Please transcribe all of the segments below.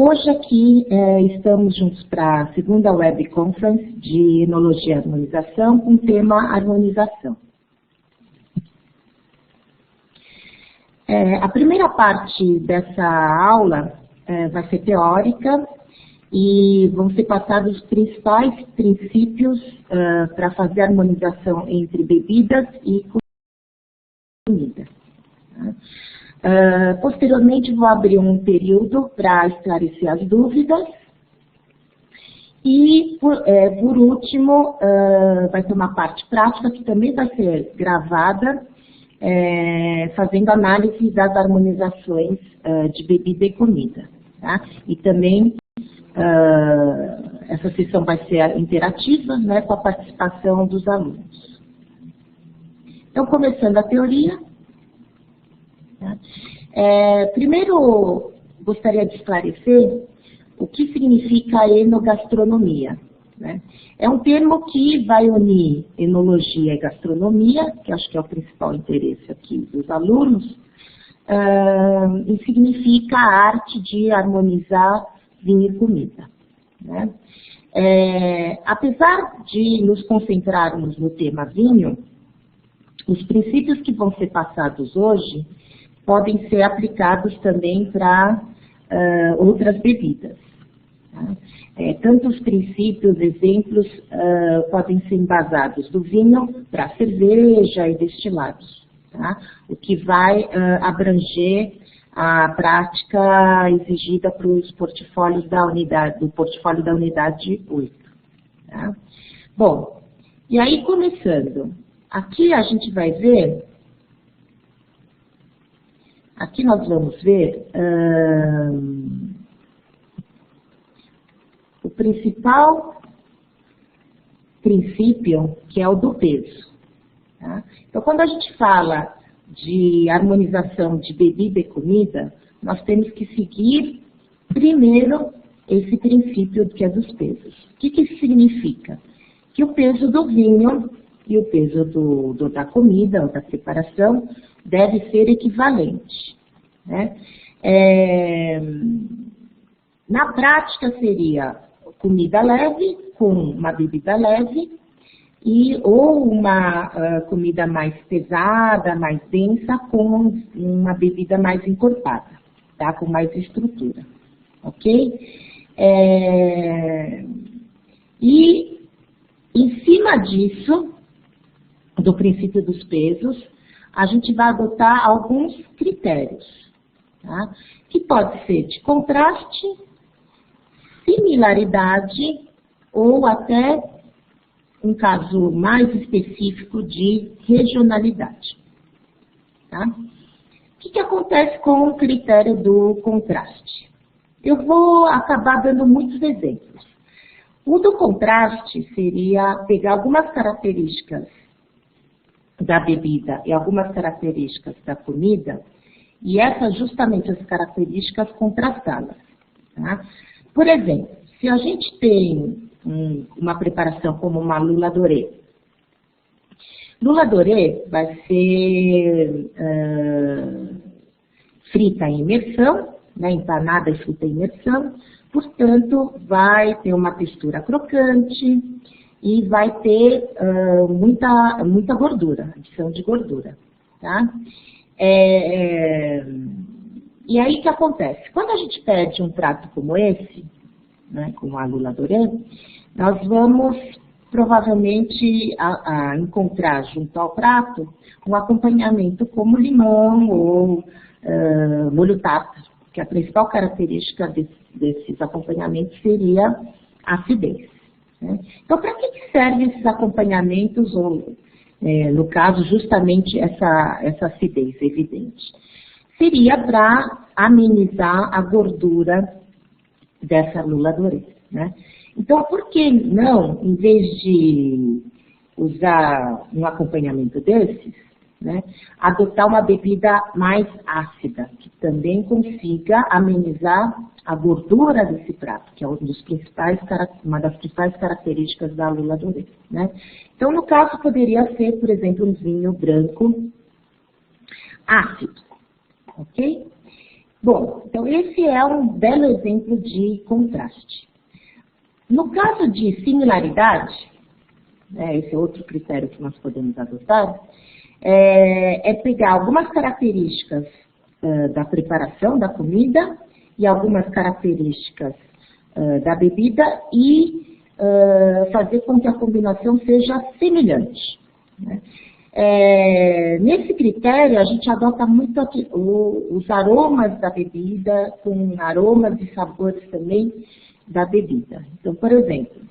Hoje aqui estamos juntos para a segunda web conference de Enologia e Harmonização com o tema Harmonização. A primeira parte dessa aula vai ser teórica e vão ser passados os principais princípios para fazer harmonização entre bebidas e comida. Posteriormente, vou abrir um período para esclarecer as dúvidas. E, por último, vai ter uma parte prática que também vai ser gravada, fazendo análise das harmonizações de bebida e comida. Tá? E também, essa sessão vai ser interativa, né, com a participação dos alunos. Então, começando a teoria. Primeiro, gostaria de esclarecer o que significa enogastronomia. Né? É um termo que vai unir enologia e gastronomia, que acho que é o principal interesse aqui dos alunos, e significa a arte de harmonizar vinho e comida. Né? Apesar de nos concentrarmos no tema vinho, os princípios que vão ser passados hoje podem ser aplicados também para outras bebidas. Tá? Tanto os princípios, exemplos, podem ser embasados do vinho para cerveja e destilados, tá? O que vai abranger a prática exigida para os portfólios da unidade, do portfólio da unidade 8. Tá? Bom, e aí começando, aqui a gente vai ver. Aqui nós vamos ver o principal princípio, que é o do peso. Tá? Então, quando a gente fala de harmonização de bebida e comida, nós temos que seguir primeiro esse princípio que é dos pesos. O que isso significa? Que o peso do vinho e o peso da comida, ou da preparação, deve ser equivalente. Né? Na prática seria comida leve com uma bebida leve, ou uma comida mais pesada, mais densa, com uma bebida mais encorpada, tá? Com mais estrutura. Ok? E em cima disso, do princípio dos pesos, a gente vai adotar alguns critérios, tá? Que pode ser de contraste, similaridade ou até, um caso mais específico, de regionalidade. Tá? O que acontece com o critério do contraste? Eu vou acabar dando muitos exemplos. O do contraste seria pegar algumas características da bebida e algumas características da comida, e essas justamente as características contrastá-las. Tá? Por exemplo, se a gente tem uma preparação como uma lula doré. Lula doré vai ser frita em imersão, né, empanada e frita em imersão, portanto vai ter uma textura crocante, e vai ter muita gordura, adição de gordura. Tá? E aí o que acontece? Quando a gente pede um prato como esse, né, como a lula doré, nós vamos provavelmente encontrar junto ao prato um acompanhamento como limão ou molho tártaro, que a principal característica desses acompanhamentos seria a acidez. Então, para que servem esses acompanhamentos, ou, no caso, justamente essa acidez evidente? Seria para amenizar a gordura dessa lula doré. Né? Então, por que não, em vez de usar um acompanhamento desses, né, adotar uma bebida mais ácida, que também consiga amenizar a gordura desse prato, que é uma das principais características da lula doré. Né? Então, no caso, poderia ser, por exemplo, um vinho branco ácido. Ok? Bom, então esse é um belo exemplo de contraste. No caso de similaridade, esse é outro critério que nós podemos adotar, é pegar algumas características da preparação da comida e algumas características da bebida e fazer com que a combinação seja semelhante, né? Nesse critério, a gente adota muito os aromas da bebida, com aromas e sabores também da bebida. Então, por exemplo,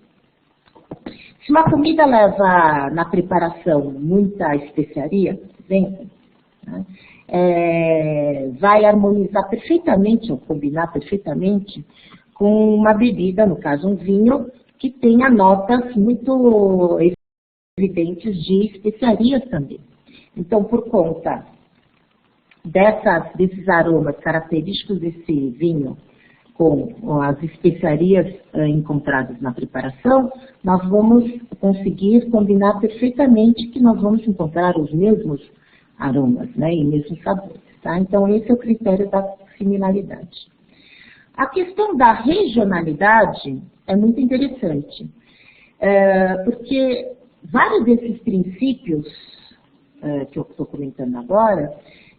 se uma comida leva na preparação muita especiaria, por exemplo, né, vai harmonizar perfeitamente, ou combinar perfeitamente, com uma bebida, no caso um vinho, que tenha notas muito evidentes de especiarias também. Então, por conta desses aromas característicos desse vinho com as especiarias encontradas na preparação, nós vamos conseguir combinar perfeitamente que nós vamos encontrar os mesmos aromas, né, e mesmos sabores. Tá? Então, esse é o critério da similaridade. A questão da regionalidade é muito interessante, porque vários desses princípios que eu estou comentando agora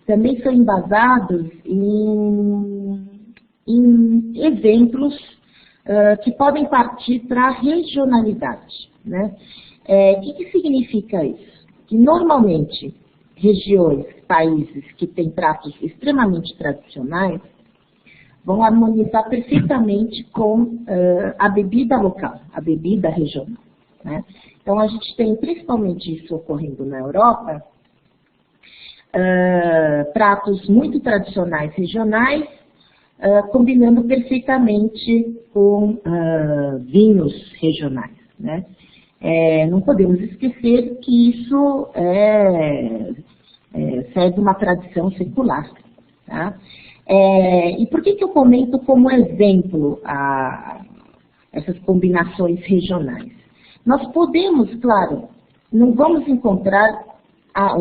também são embasados em exemplos que podem partir para a regionalidade, né? O que significa isso? Que normalmente regiões, países que têm pratos extremamente tradicionais vão harmonizar perfeitamente com a bebida local, a bebida regional, né? Então, a gente tem principalmente isso ocorrendo na Europa, pratos muito tradicionais regionais, combinando perfeitamente com vinhos regionais, né? Não podemos esquecer que isso segue uma tradição secular, tá? E por que eu comento como exemplo essas combinações regionais? Nós podemos, claro, não vamos encontrar a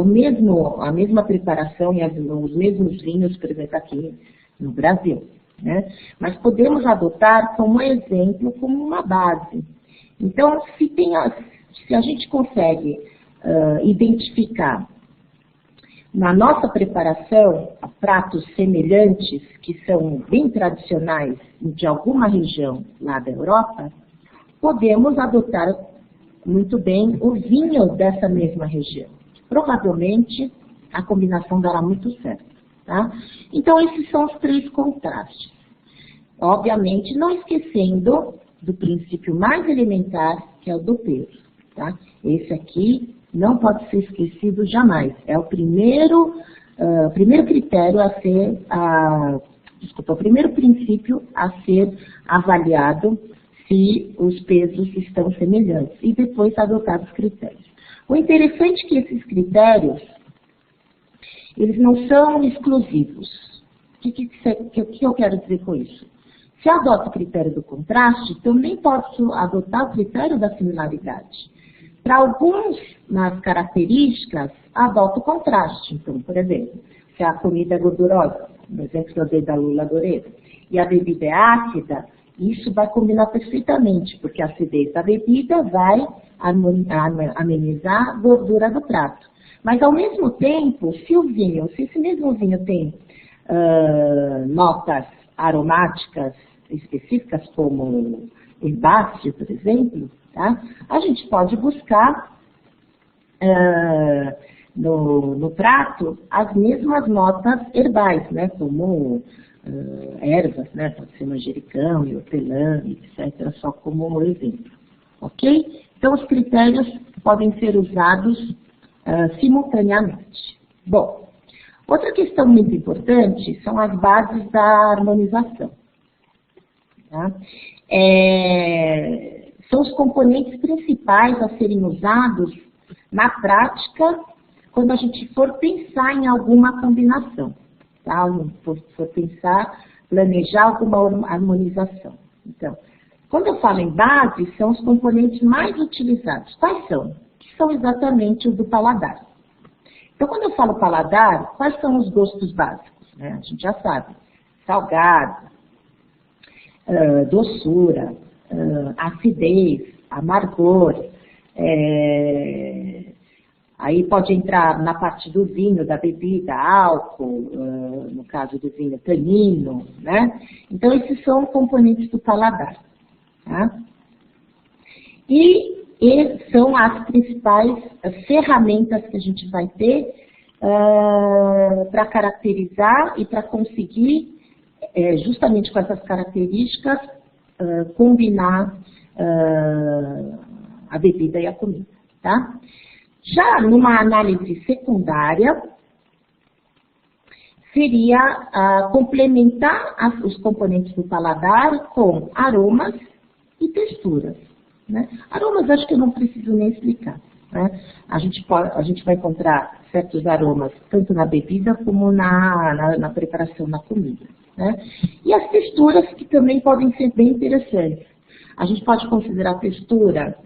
mesma preparação e os mesmos vinhos, por exemplo, aqui no Brasil, né? Mas podemos adotar como exemplo, como uma base. Então, se a gente consegue identificar na nossa preparação pratos semelhantes, que são bem tradicionais de alguma região lá da Europa, podemos adotar muito bem o vinho dessa mesma região. Provavelmente, a combinação dará muito certo, tá? Então, esses são os 3 contrastes. Obviamente, não esquecendo do princípio mais elementar, que é o do peso, tá? Esse aqui não pode ser esquecido jamais. É o primeiro critério a ser, o primeiro princípio a ser avaliado se os pesos estão semelhantes, e depois adotar os critérios. O interessante é que esses critérios, eles não são exclusivos. O que eu quero dizer com isso? Se eu adoto o critério do contraste, também posso adotar o critério da similaridade. Para alguns, nas características, adoto o contraste. Então, por exemplo, se a comida é gordurosa, no exemplo que eu dei da Lula Doredo, e a bebida é ácida, isso vai combinar perfeitamente, porque a acidez da bebida vai amenizar a gordura do prato. Mas, ao mesmo tempo, se esse mesmo vinho tem notas aromáticas específicas, como herbáceo, por exemplo, tá? A gente pode buscar no prato as mesmas notas herbais, né? Como ervas, né? Pode ser manjericão, hortelã, etc., só como exemplo. Ok? Então, os critérios podem ser usados simultaneamente. Bom, outra questão muito importante são as bases da harmonização. Tá? São os componentes principais a serem usados na prática quando a gente for pensar em alguma combinação, tá? For pensar, planejar alguma harmonização. Então, quando eu falo em base, são os componentes mais utilizados. Quais são? Que são exatamente os do paladar. Então, quando eu falo paladar, quais são os gostos básicos? Né? A gente já sabe. salgada, doçura, acidez, amargor, aí pode entrar na parte do vinho, da bebida, álcool, no caso do vinho, tanino, né? Então, esses são componentes do paladar, tá? E são as principais ferramentas que a gente vai ter para caracterizar e para conseguir, justamente com essas características, combinar a bebida e a comida, tá? Já numa análise secundária, seria complementar os componentes do paladar com aromas e texturas, né? Aromas acho que eu não preciso nem explicar, né? A gente vai encontrar certos aromas tanto na bebida como na preparação da comida, né? E as texturas que também podem ser bem interessantes. A gente pode considerar a textura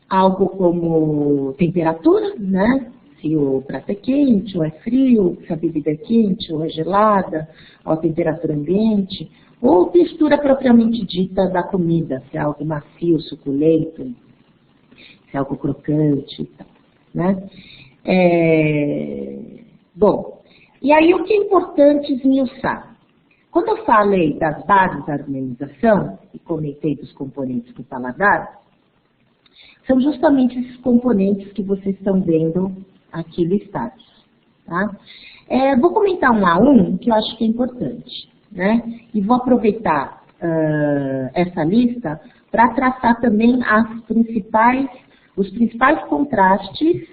algo como temperatura, né? Se o prato é quente ou é frio, se a bebida é quente ou é gelada, ou a temperatura ambiente, ou textura propriamente dita da comida, se é algo macio, suculento, se é algo crocante, né? Bom, e aí o que é importante esmiuçar? Quando eu falei das bases da harmonização, e comentei dos componentes do paladar, são justamente esses componentes que vocês estão vendo aqui listados, tá? Vou comentar um a um, que eu acho que é importante, né? E vou aproveitar essa lista para traçar também os principais contrastes,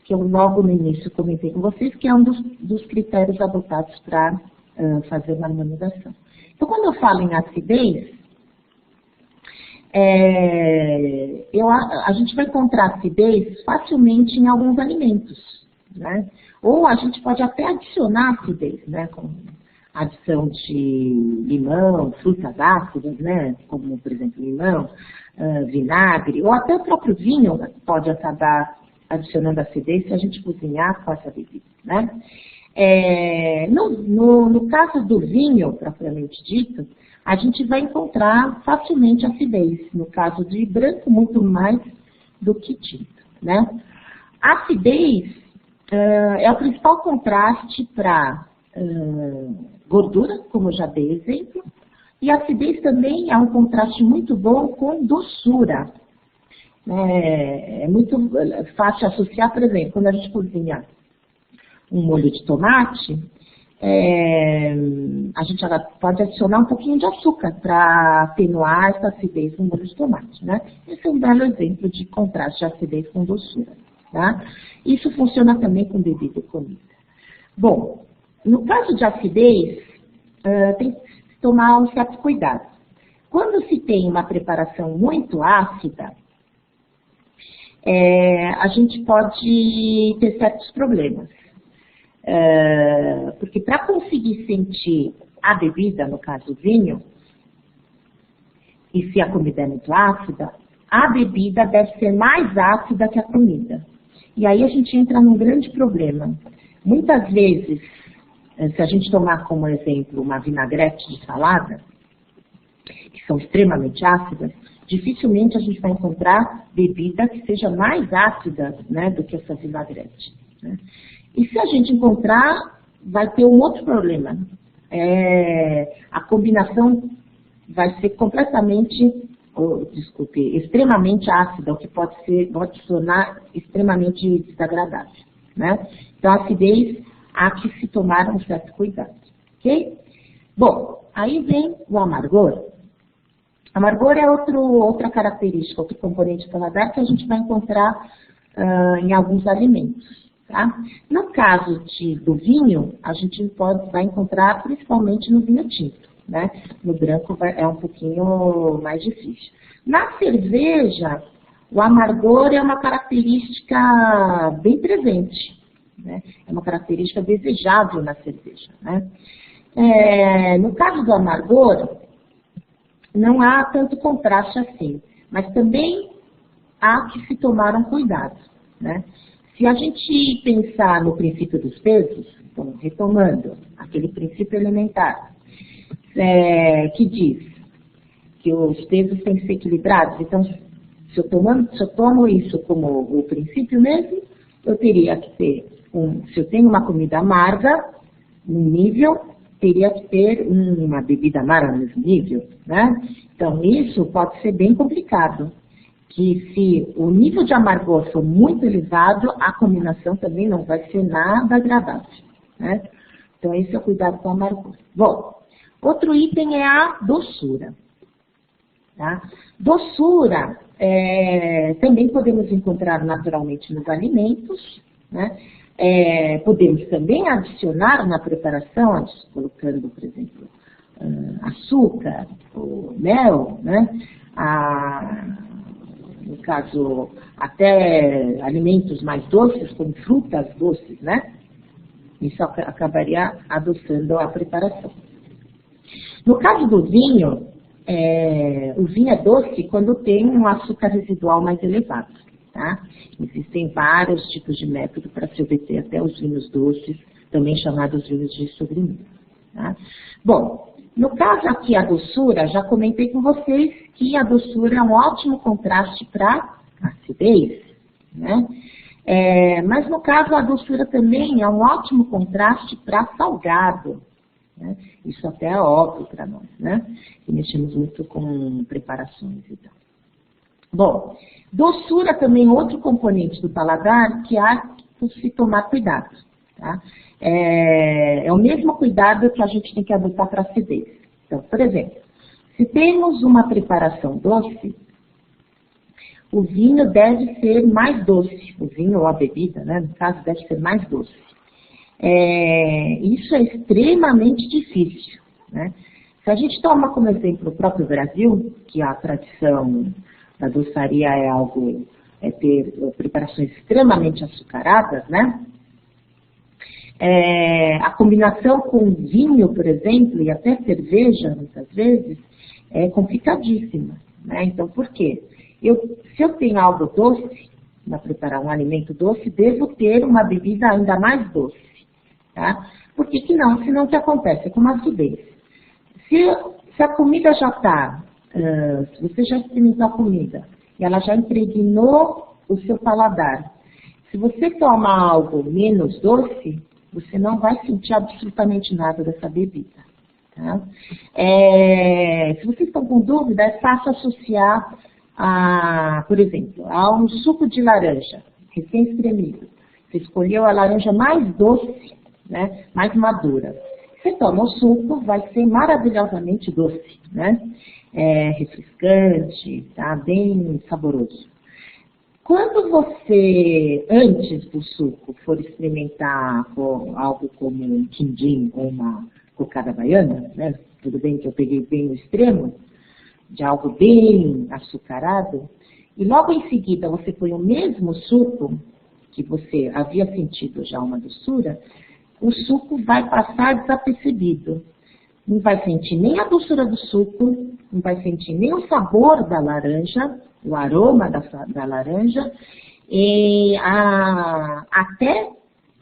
que eu logo no início comentei com vocês, que é um dos critérios adotados para fazer uma harmonização. Então, quando eu falo em acidez, a gente vai encontrar acidez facilmente em alguns alimentos, né? Ou a gente pode até adicionar acidez, né? Com adição de limão, frutas ácidas, né? Como, por exemplo, limão, vinagre, ou até o próprio vinho pode acabar adicionando acidez se a gente cozinhar com essa bebida, né? No caso do vinho, propriamente dito, a gente vai encontrar facilmente acidez. No caso de branco, muito mais do que tinto, né? A acidez é o principal contraste para gordura, como eu já dei exemplo, e a acidez também é um contraste muito bom com doçura. É muito fácil associar, por exemplo, quando a gente cozinha um molho de tomate, a gente pode adicionar um pouquinho de açúcar para atenuar essa acidez no molho de tomate, né? Esse é um belo exemplo de contraste de acidez com doçura, tá? Isso funciona também com bebida e comida. Bom, no caso de acidez, tem que tomar um certo cuidado. Quando se tem uma preparação muito ácida, a gente pode ter certos problemas. Porque para conseguir sentir a bebida, no caso o vinho, e se a comida é muito ácida, a bebida deve ser mais ácida que a comida. E aí a gente entra num grande problema. Muitas vezes, se a gente tomar como exemplo uma vinagrete de salada, que são extremamente ácidas, dificilmente a gente vai encontrar bebida que seja mais ácida, né, do que essa vinagrete, né? E se a gente encontrar, vai ter um outro problema. A combinação vai ser extremamente ácida, o que pode se tornar extremamente desagradável, né? Então, a acidez há que se tomar um certo cuidado, ok? Bom, aí vem o amargor. Amargor é outra característica, outro componente do paladar que a gente vai encontrar em alguns alimentos. Tá? No caso do vinho, a gente vai encontrar principalmente no vinho tinto, né? No branco é um pouquinho mais difícil. Na cerveja, o amargor é uma característica bem presente, né? É uma característica desejável na cerveja, né? No caso do amargor, não há tanto contraste assim, mas também há que se tomar um cuidado, né? Se a gente pensar no princípio dos pesos, então, retomando aquele princípio elementar, que diz que os pesos têm que ser equilibrados. Então, se eu tomo isso como o princípio mesmo, eu teria que ter, se eu tenho uma comida amarga, no nível, teria que ter uma bebida amarga no mesmo nível, né? Então, isso pode ser bem complicado, que se o nível de amargor for muito elevado, a combinação também não vai ser nada agradável, né? Então, esse é o cuidado com o amargor. Bom, outro item é a doçura. Tá? Doçura também podemos encontrar naturalmente nos alimentos, né? Podemos também adicionar na preparação, colocando, por exemplo, açúcar, ou mel, né? No caso, até alimentos mais doces, como frutas doces, né? Isso acabaria adoçando a preparação. No caso do vinho, o vinho é doce quando tem um açúcar residual mais elevado, tá? Existem vários tipos de método para se obter até os vinhos doces, também chamados vinhos de sobremesa, tá? Bom, no caso aqui a doçura, já comentei com vocês que a doçura é um ótimo contraste para acidez, né? Mas no caso a doçura também é um ótimo contraste para salgado, né? Isso até é óbvio para nós, né? Que mexemos muito com preparações e tal. Bom, doçura também é outro componente do paladar que há que se tomar cuidado, tá? É o mesmo cuidado que a gente tem que adotar para acidez. Então, por exemplo, se temos uma preparação doce, o vinho deve ser mais doce. O vinho ou a bebida, né, no caso, deve ser mais doce. Isso é extremamente difícil, né? Se a gente toma como exemplo o próprio Brasil, que a tradição da doçaria é ter preparações extremamente açucaradas, né? A combinação com vinho, por exemplo, e até cerveja, muitas vezes, é complicadíssima, né? Então, por quê? Se eu tenho algo doce, para preparar um alimento doce, devo ter uma bebida ainda mais doce, tá? Por que que não? Senão o que acontece? É como a acidez. Se a comida já está, se você já experimentou a comida e ela já impregnou o seu paladar, se você toma algo menos doce, você não vai sentir absolutamente nada dessa bebida, tá? Se vocês estão com dúvida, é fácil associar, por exemplo, a um suco de laranja, recém-espremido. Você escolheu a laranja mais doce, né, mais madura. Você toma o suco, vai ser maravilhosamente doce, né? Refrescante, tá? Bem saboroso. Quando você, antes do suco, for experimentar algo como um quindim ou uma cocada baiana, né? Tudo bem que eu peguei bem no extremo, de algo bem açucarado, e logo em seguida você põe o mesmo suco, que você havia sentido já uma doçura, o suco vai passar desapercebido. Não vai sentir nem a doçura do suco, não vai sentir nem o sabor da laranja, o aroma da laranja, e até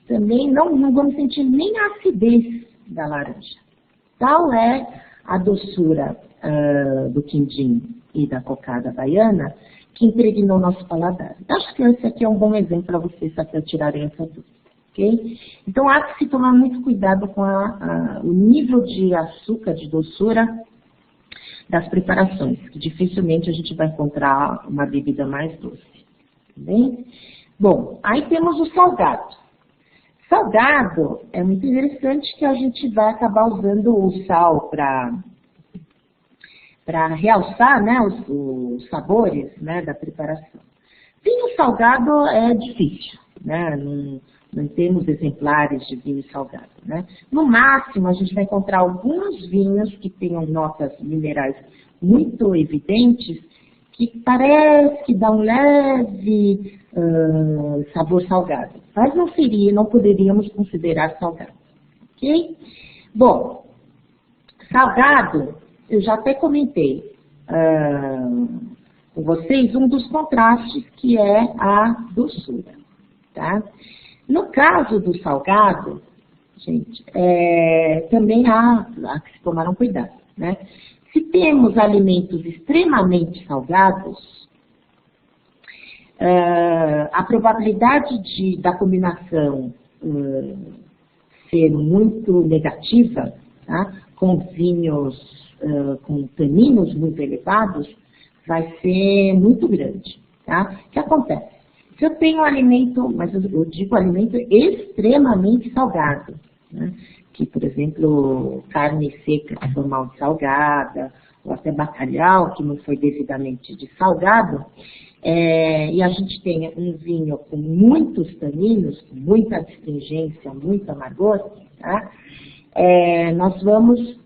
também não vamos sentir nem a acidez da laranja. Tal é a doçura do quindim e da cocada baiana que impregnou nosso paladar. Acho que esse aqui é um bom exemplo para vocês até tirarem essa dúvida. Okay? Então, há que se tomar muito cuidado com o nível de açúcar, de doçura das preparações, que dificilmente a gente vai encontrar uma bebida mais doce. Tá bem? Bom, aí temos o salgado. Salgado é muito interessante que a gente vai acabar usando o sal para realçar, né, os sabores, né, da preparação. Vinho salgado é difícil, né? Não temos exemplares de vinho salgado, né? No máximo, a gente vai encontrar alguns vinhos que tenham notas minerais muito evidentes, que parece que dá um leve sabor salgado. Mas não poderíamos considerar salgado, ok? Bom, salgado, eu já até comentei com vocês um dos contrastes que é a doçura, tá? No caso do salgado, gente, também há que se tomar um cuidado, né? Se temos alimentos extremamente salgados, a probabilidade da combinação ser muito negativa, tá? Com vinhos com taninos muito elevados, vai ser muito grande, tá? O que acontece? Se eu tenho um alimento, mas eu digo alimento extremamente salgado, né? Que, por exemplo, carne seca que foi mal salgada, ou até bacalhau que não foi devidamente dessalgado, e a gente tem um vinho com muitos taninos, com muita astringência, muito amargor, tá? Nós vamos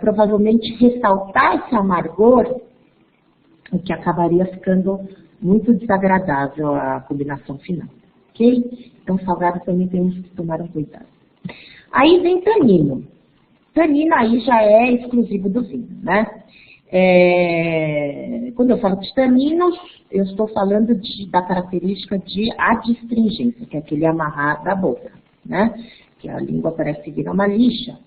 provavelmente ressaltar esse amargor, o que acabaria ficando muito desagradável a combinação final, ok? Então, salgado também temos que tomar um cuidado. Aí vem tanino. Tanino aí já é exclusivo do vinho, né? Quando eu falo de taninos, eu estou falando da característica de adstringência, que é aquele amarrar da boca, né? Que a língua parece virar uma lixa.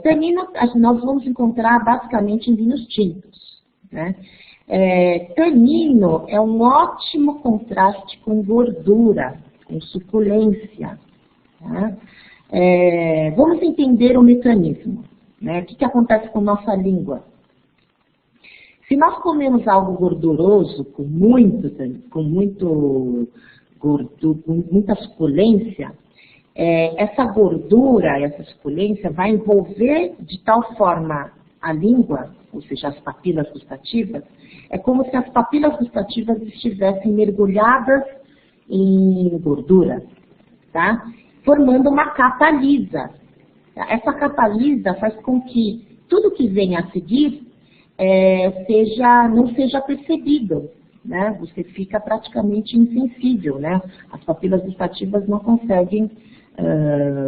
Tanino nós vamos encontrar basicamente em vinhos tintos, né? Tanino é um ótimo contraste com gordura, com suculência. Tá? Vamos entender o mecanismo, né? O que acontece com nossa língua? Se nós comemos algo gorduroso, com muita suculência, essa gordura, essa suculência vai envolver de tal forma a língua, ou seja, as papilas gustativas, é como se as papilas gustativas estivessem mergulhadas em gordura, tá? Formando uma capa lisa. Essa capa lisa faz com que tudo que venha a seguir não seja percebido, né? Você fica praticamente insensível, né? As papilas gustativas não conseguem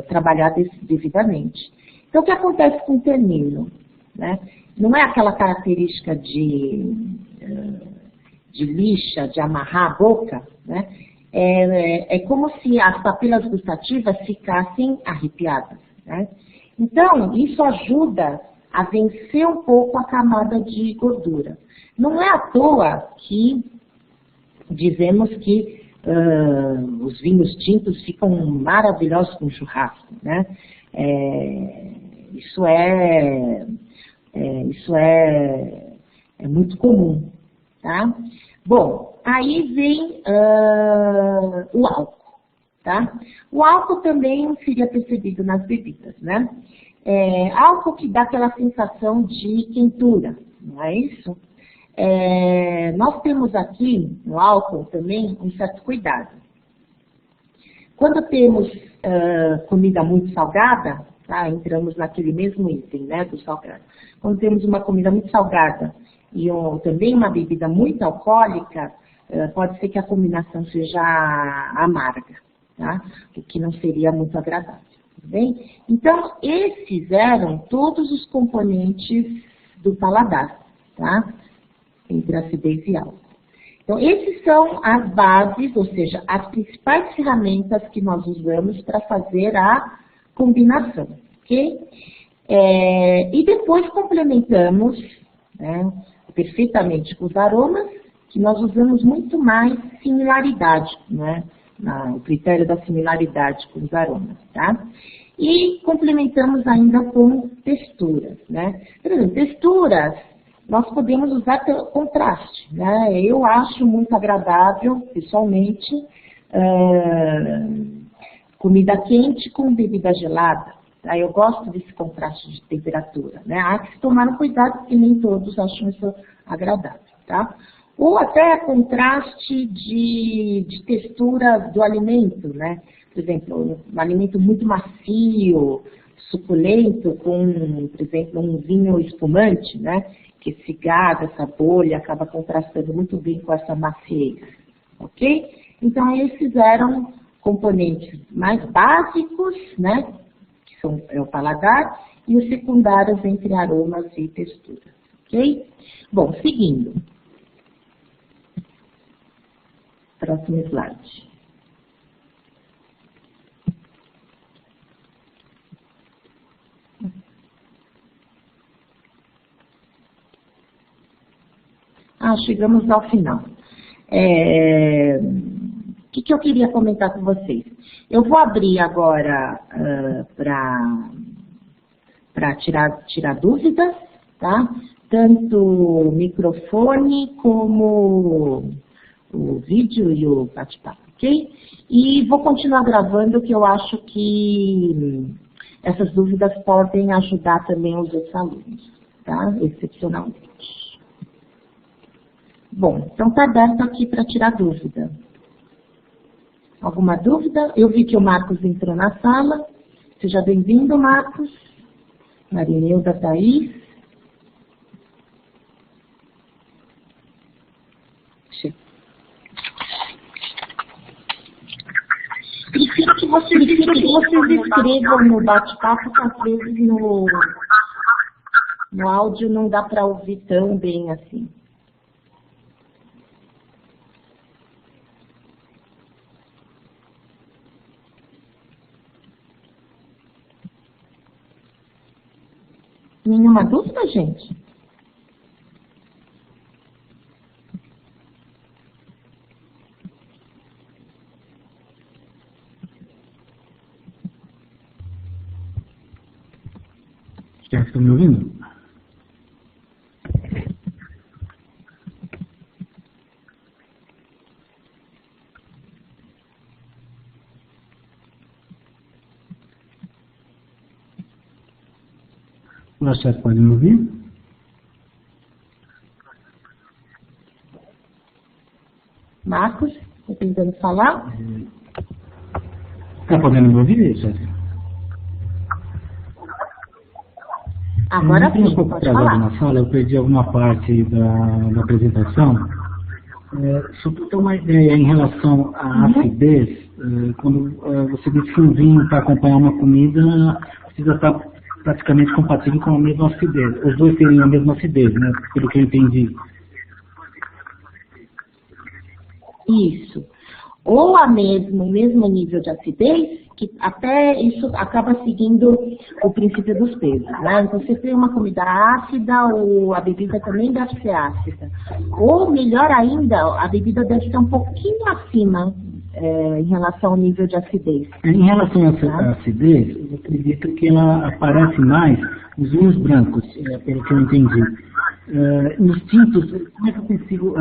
trabalhar devidamente. Então, o que acontece com o tanino? Né? Não é aquela característica de lixa, de amarrar a boca, né? É como se as papilas gustativas ficassem arrepiadas, né? Então, isso ajuda a vencer um pouco a camada de gordura. Não é à toa que dizemos que os vinhos tintos ficam maravilhosos com churrasco, né? Isso é muito comum, tá? Bom, aí vem o álcool, tá? O álcool também seria percebido nas bebidas, né? Álcool que dá aquela sensação de quentura, não é isso? Nós temos aqui no álcool também um certo cuidado. Quando temos comida muito salgada, tá? Entramos naquele mesmo item, né, do salgado. Quando temos uma comida muito salgada e também uma bebida muito alcoólica, pode ser que a combinação seja amarga, tá? O que não seria muito agradável, tá bem? Então, esses eram todos os componentes do paladar, tá? Entre acidez e álcool. Então, esses são as bases, ou seja, as principais ferramentas que nós usamos para fazer a combinação, ok? E depois complementamos, né, perfeitamente com os aromas, que nós usamos muito mais similaridade, né? O critério da similaridade com os aromas, tá? E complementamos ainda com texturas, né? Por exemplo, texturas, nós podemos usar contraste, né? Eu acho muito agradável, pessoalmente, comida quente com bebida gelada. Tá? Eu gosto desse contraste de temperatura, né? Há que se tomar um cuidado, porque nem todos acham isso agradável, tá? Ou até contraste de textura do alimento, né? Por exemplo, um alimento muito macio, suculento, com, por exemplo, um vinho espumante, né? Que esse gás, essa bolha, acaba contrastando muito bem com essa maciez, ok? Então, esses eram componentes mais básicos, né? Que são o paladar, e os secundários entre aromas e texturas, ok? Bom, seguindo. Próximo slide. já chegamos ao final. O que eu queria comentar com vocês? Eu vou abrir agora para tirar dúvidas, tá? Tanto o microfone como o vídeo e o bate-papo, ok? E vou continuar gravando, que eu acho que essas dúvidas podem ajudar também os outros alunos, tá? Excepcionalmente. Bom, então está aberto aqui para tirar dúvida. Alguma dúvida? Eu vi que o Marcos entrou na sala. Seja bem-vindo, Marcos. Marineuda, Thaís. Prefiro que vocês escrevam no bate-papo, que às vezes no áudio não dá para ouvir tão bem assim. Nenhuma dúvida, gente? Já estão me ouvindo? Vocês podem me ouvir? Marcos, estou tentando falar. Está podendo me ouvir, chefe? Agora sim, um pouco pode atrasado falar. na sala, eu perdi alguma parte da apresentação. Só para ter uma ideia em relação à acidez, quando você diz que um vinho para acompanhar uma comida precisa estar praticamente compatível com a mesma acidez. Os dois teriam a mesma acidez, né? Pelo que eu entendi. Isso. Ou o mesmo nível de acidez, que até isso acaba seguindo o princípio dos pesos, né? Então, se tem uma comida ácida, a bebida também deve ser ácida. Ou, melhor ainda, a bebida deve ser um pouquinho acima em relação ao nível de acidez. Em relação à acidez, eu acredito que ela aparece mais nos vinhos brancos, pelo que eu entendi. Nos tintos, como é que eu consigo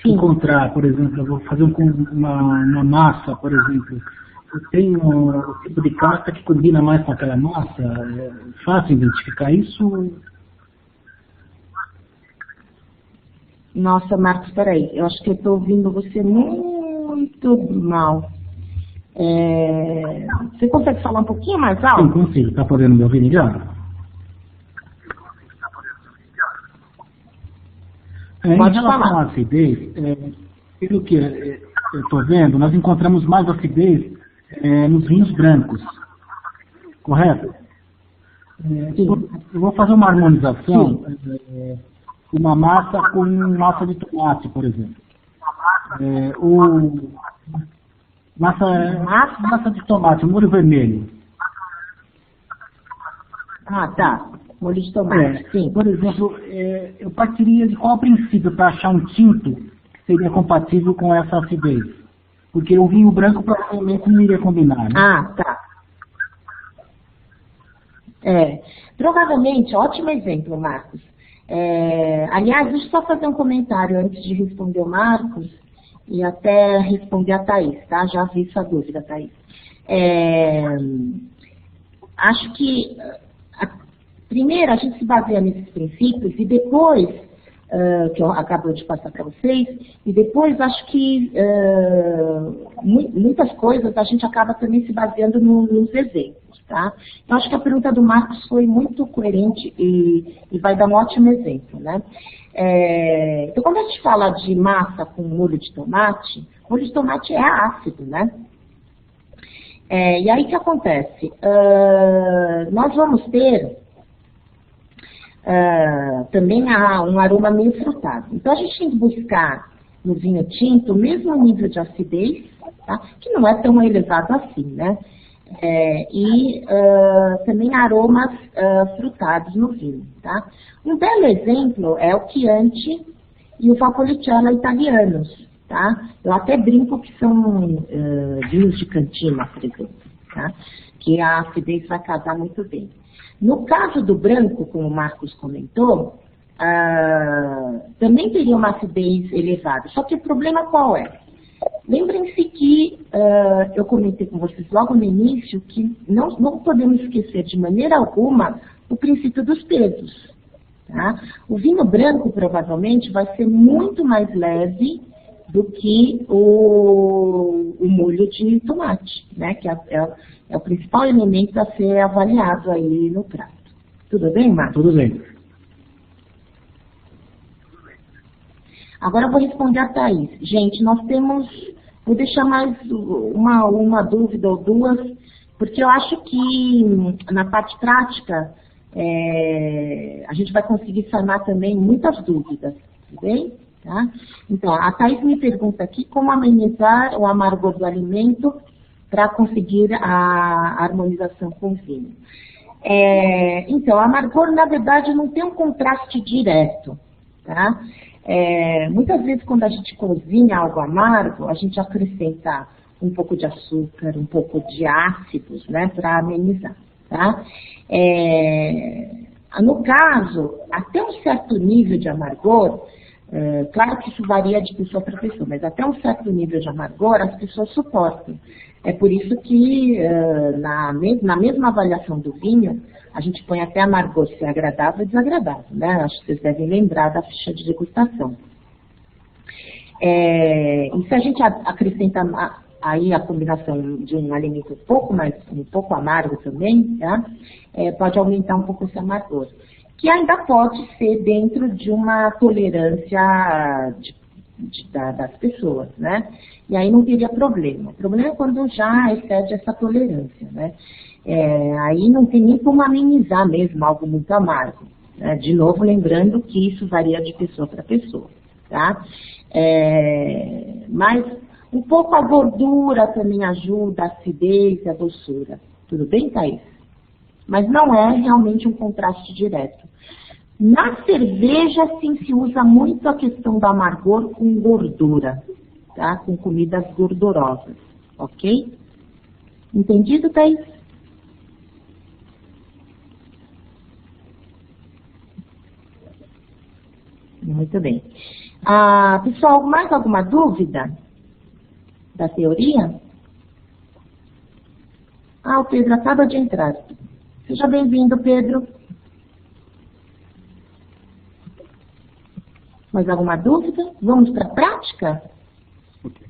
encontrar, por exemplo, eu vou fazer uma massa, por exemplo, eu tenho o tipo de casca que combina mais com aquela massa, é fácil identificar isso? Nossa, Marcos, peraí, eu acho que eu estou ouvindo você muito mal. Você consegue falar um pouquinho mais alto? Sim, consigo. Está podendo me ouvir melhor? Em relação à acidez, pelo que eu estou vendo, nós encontramos mais acidez nos vinhos brancos, correto? Eu vou fazer uma harmonização, uma massa com massa de tomate, por exemplo. Massa de tomate, molho vermelho. Ah, tá. Molho de tomate, sim. Por exemplo, eu partiria de qual princípio para achar um tinto que seria compatível com essa acidez? Porque o vinho branco provavelmente não iria combinar, né? Ah, tá. Provavelmente, ótimo exemplo, Marcos. Aliás, deixa eu só fazer um comentário antes de responder o Marcos e até responder a Thaís, tá? Já vi sua dúvida, Thaís. Acho que, primeiro, a gente se baseia nesses princípios e depois, que eu acabo de passar para vocês, e depois acho que muitas coisas a gente acaba também se baseando nos exemplos, tá? Então, acho que a pergunta do Marcos foi muito coerente e vai dar um ótimo exemplo, né? Então, quando a gente fala de massa com molho de tomate é ácido, né? E aí, o que acontece? Nós vamos ter também um aroma meio frutado. Então, a gente tem que buscar no vinho tinto o mesmo nível de acidez, tá? Que não é tão elevado assim, né? Também aromas frutados no vinho, tá? Um belo exemplo é o Chianti e o Valpolicella italianos, tá? Eu até brinco que são vinhos de cantina, por exemplo, tá? Que a acidez vai casar muito bem. No caso do branco, como o Marcos comentou, também teria uma acidez elevada. Só que o problema qual é? Lembrem-se que eu comentei com vocês logo no início que não podemos esquecer de maneira alguma o princípio dos pesos. Tá? O vinho branco provavelmente vai ser muito mais leve do que o molho de tomate, né? Que é o principal elemento a ser avaliado aí no prato. Tudo bem, Marcos? Tudo bem. Agora eu vou responder a Thaís. Gente, nós temos... Vou deixar mais uma dúvida ou duas, porque eu acho que na parte prática a gente vai conseguir sanar também muitas dúvidas, tudo bem? Tá? Então, a Thaís me pergunta aqui como amenizar o amargor do alimento para conseguir a harmonização com o vinho. Então, o amargor, na verdade, não tem um contraste direto, tá? Muitas vezes, quando a gente cozinha algo amargo, a gente acrescenta um pouco de açúcar, um pouco de ácidos, né, para amenizar, tá? No caso, até um certo nível de amargor, claro que isso varia de pessoa para pessoa, mas até um certo nível de amargor as pessoas suportam. É por isso que na mesma avaliação do vinho, a gente põe até amargor se é agradável e desagradável, né? Acho que vocês devem lembrar da ficha de degustação. E se a gente acrescenta aí a combinação de um alimento um pouco amargo também, tá? Pode aumentar um pouco esse amargor, que ainda pode ser dentro de uma tolerância das pessoas, né? E aí não teria problema. O problema é quando já excede essa tolerância, né? Aí não tem nem como amenizar mesmo algo muito amargo, né? De novo, lembrando que isso varia de pessoa para pessoa, tá? Mas um pouco a gordura também ajuda, a acidez e a doçura. Tudo bem, Thaís? Mas não é realmente um contraste direto. Na cerveja, sim, se usa muito a questão do amargor com gordura, tá? Com comidas gordurosas, ok? Entendido, Thaís? Muito bem. Pessoal, mais alguma dúvida da teoria? O Pedro acaba de entrar. Seja bem-vindo, Pedro. Mais alguma dúvida? Vamos para a prática? Okay.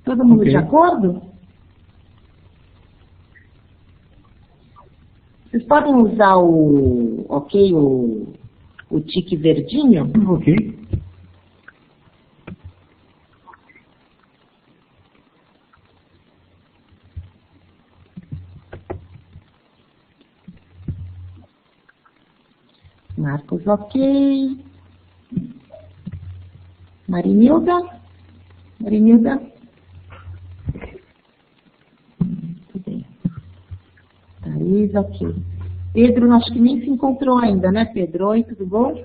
Todo mundo de acordo? Vocês podem usar o tique verdinho? Ok. Marcos, ok. Marinilda? Muito bem. Thaís, ok. Pedro, acho que nem se encontrou ainda, né, Pedro? Oi, tudo bom?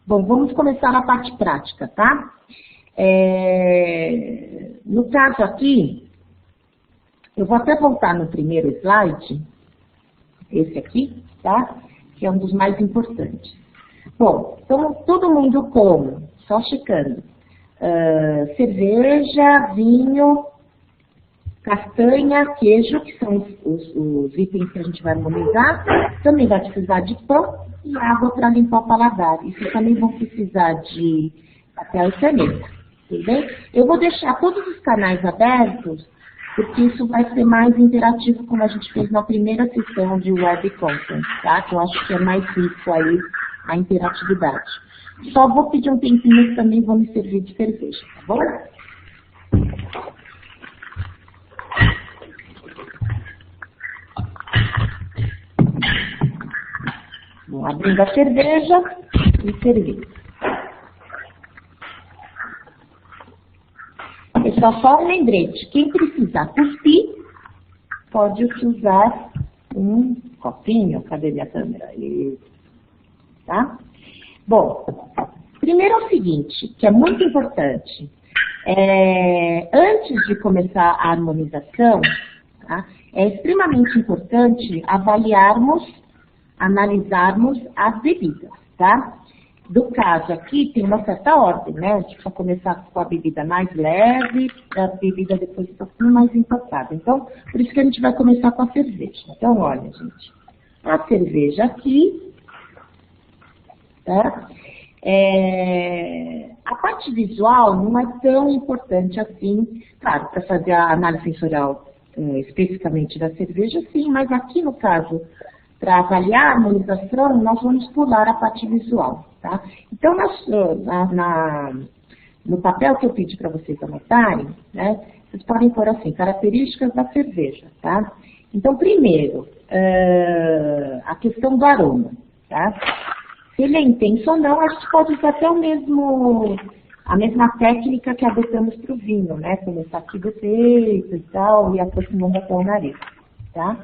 Bom, vamos começar a parte prática, tá? No caso aqui, eu vou até voltar no primeiro slide, esse aqui, tá? Que é um dos mais importantes. Bom, então todo mundo come, só checando, cerveja, vinho, castanha, queijo, que são os itens que a gente vai harmonizar. Também vai precisar de pão e água para limpar o paladar. Isso também vão precisar de papel e caneta, tudo bem? Eu vou deixar todos os canais abertos, porque isso vai ser mais interativo, como a gente fez na primeira sessão de Web Content, tá? Que eu acho que é mais rico aí a interatividade. Só vou pedir um tempinho que também vou me servir de cerveja, tá bom? Bom, abrindo a cerveja e servir. Pessoal, só um lembrete. Quem precisar cuspir, pode usar um copinho. Cadê minha câmera? Tá? Bom, primeiro é o seguinte, que é muito importante. Antes de começar a harmonização, tá, é extremamente importante analisarmos as bebidas, tá? Do caso aqui, tem uma certa ordem, né? A gente vai começar com a bebida mais leve, a bebida depois um pouquinho mais entortada. Então, por isso que a gente vai começar com a cerveja. Então, olha, gente, a cerveja aqui, tá? A parte visual não é tão importante assim, claro, para fazer a análise sensorial especificamente da cerveja, sim, mas aqui no caso, para avaliar a harmonização, nós vamos pular a parte visual, tá? Então, no papel que eu pedi para vocês anotarem, né, vocês podem pôr assim, características da cerveja, tá? Então, primeiro, a questão do aroma, tá? Se ele é intenso ou não, a gente pode usar até a mesma técnica que adotamos para o vinho, né? Começar aqui do peito e tal, e aproximando até o nariz, tá?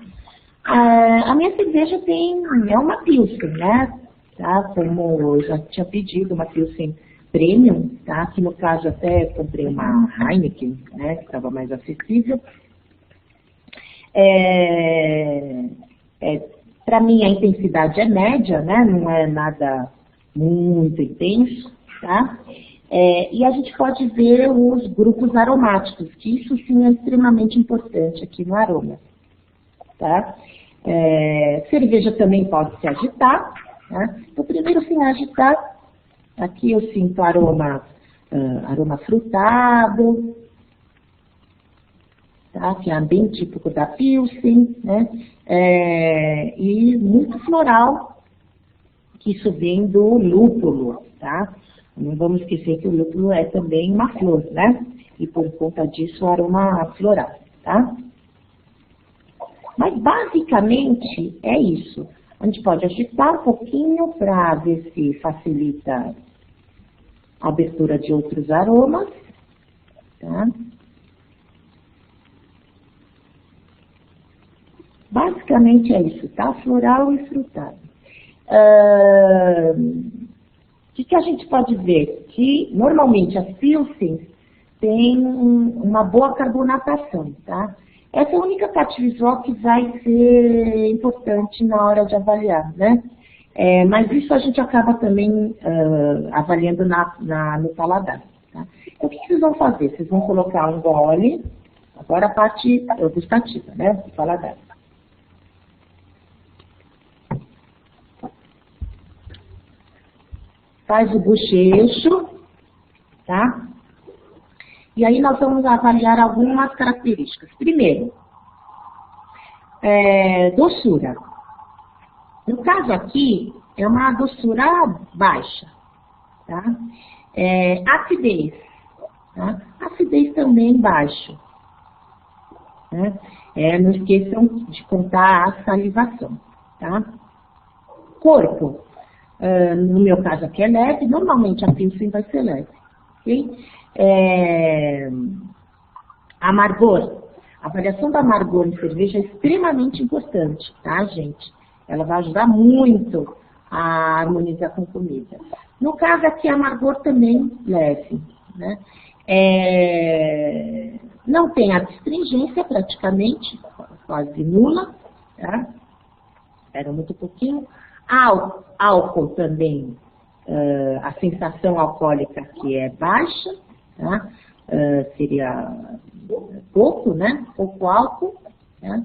A minha cerveja é uma Pilsen, né? Tá? Como eu já tinha pedido, uma Pilsen Premium, tá? Que no caso até comprei uma Heineken, né? Que estava mais acessível. Para mim a intensidade é média, né? Não é nada muito intenso, tá? E a gente pode ver os grupos aromáticos, que isso sim é extremamente importante aqui no aroma, tá? Cerveja também pode se agitar, tá? Então primeiro sem agitar, aqui eu sinto aroma frutado, tá? Que é bem típico da Pilsen, né? E muito floral, que isso vem do lúpulo, tá? Não vamos esquecer que o lúpulo é também uma flor, né? E por conta disso o aroma floral, tá? Mas basicamente é isso. A gente pode agitar um pouquinho para ver se facilita a abertura de outros aromas, tá? Basicamente é isso, tá? Floral e frutado. O que a gente pode ver? Que normalmente as Pilsens têm uma boa carbonatação, tá? Essa é a única parte visual que vai ser importante na hora de avaliar, né? Mas isso a gente acaba também avaliando no paladar, tá? Então, o que vocês vão fazer? Vocês vão colocar um gole, agora a parte gustativa, né? Do paladar. Faz o bochecho, tá? E aí nós vamos avaliar algumas características. Primeiro, doçura. No caso aqui, é uma doçura baixa, tá? Acidez, tá? Acidez também baixa, né? Não esqueçam de contar a salivação, tá? Corpo. No meu caso aqui é leve, normalmente a Pilsen vai ser leve, ok? Amargor. A avaliação do amargor em cerveja é extremamente importante, tá, gente? Ela vai ajudar muito a harmonizar com comida. No caso aqui, amargor também leve, né? Não tem astringência praticamente, quase nula, tá? Era muito pouquinho. Álcool também, a sensação alcoólica que é baixa, tá? Seria pouco, né? Pouco álcool, tá?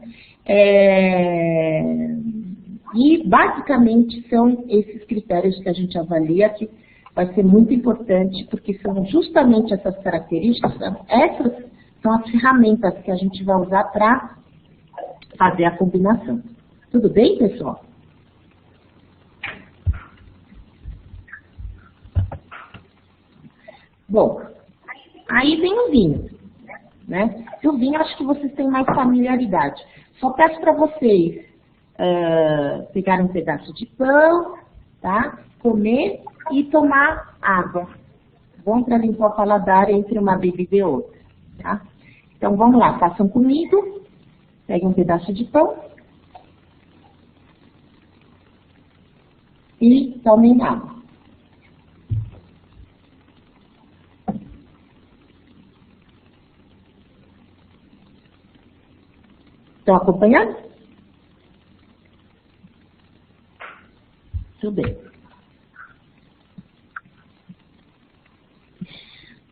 E basicamente são esses critérios que a gente avalia que vai ser muito importante, porque são justamente essas características, essas são as ferramentas que a gente vai usar para fazer a combinação. Tudo bem, pessoal? Bom, aí vem o vinho, né? E o vinho acho que vocês têm mais familiaridade. Só peço para vocês pegarem um pedaço de pão, tá? Comer e tomar água. Bom para limpar o paladar entre uma bebida e outra, tá? Então vamos lá, façam comigo. Peguem um pedaço de pão e tomem água. Estão acompanhando? Tudo bem.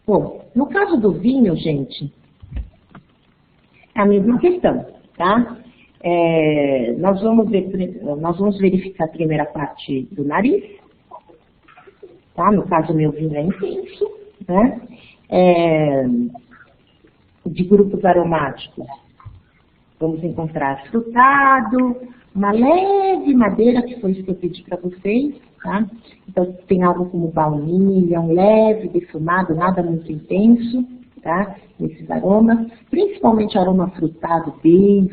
Bom, no caso do vinho, gente, é a mesma questão, tá? Nós vamos verificar a primeira parte do nariz, tá? No caso, o meu vinho é intenso, né? De grupos aromáticos, vamos encontrar frutado, uma leve madeira, que foi isso que eu pedi para vocês, tá? Então, tem algo como baunilha, um leve defumado, nada muito intenso, tá? Nesses aromas, principalmente aroma frutado, bem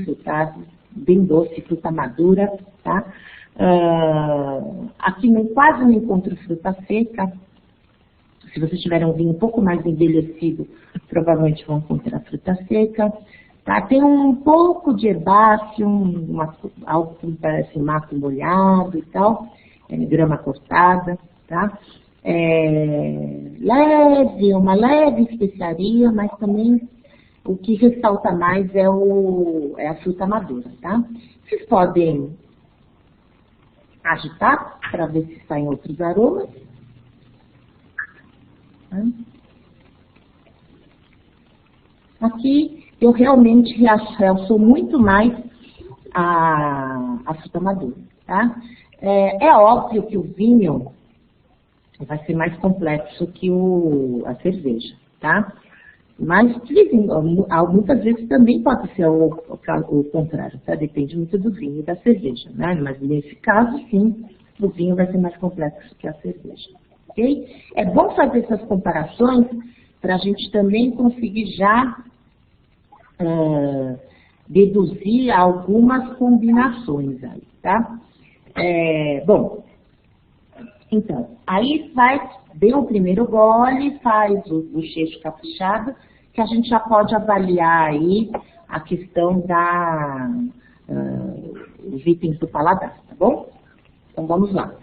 doce, fruta madura, tá? Aqui quase não encontro fruta seca. Se vocês tiverem um vinho um pouco mais envelhecido, provavelmente vão encontrar fruta seca. Tá? Tem um pouco de herbáceo, algo que parece mato molhado e tal, grama cortada, tá? Uma leve especiaria, mas também o que ressalta mais é a fruta madura, tá? Vocês podem agitar para ver se saem outros aromas. Tá? Aqui eu realmente realço muito mais a fruta madura, tá? É óbvio que o vinho vai ser mais complexo que a cerveja, tá? Mas muitas vezes também pode ser o contrário, tá? Depende muito do vinho e da cerveja, né? Mas nesse caso, sim, o vinho vai ser mais complexo que a cerveja, ok? É bom fazer essas comparações para a gente também conseguir já deduzir algumas combinações aí, tá? Bom, então, aí dê o primeiro gole, faz o bochecho caprichado, que a gente já pode avaliar aí a questão dos itens do paladar, tá bom? Então vamos lá.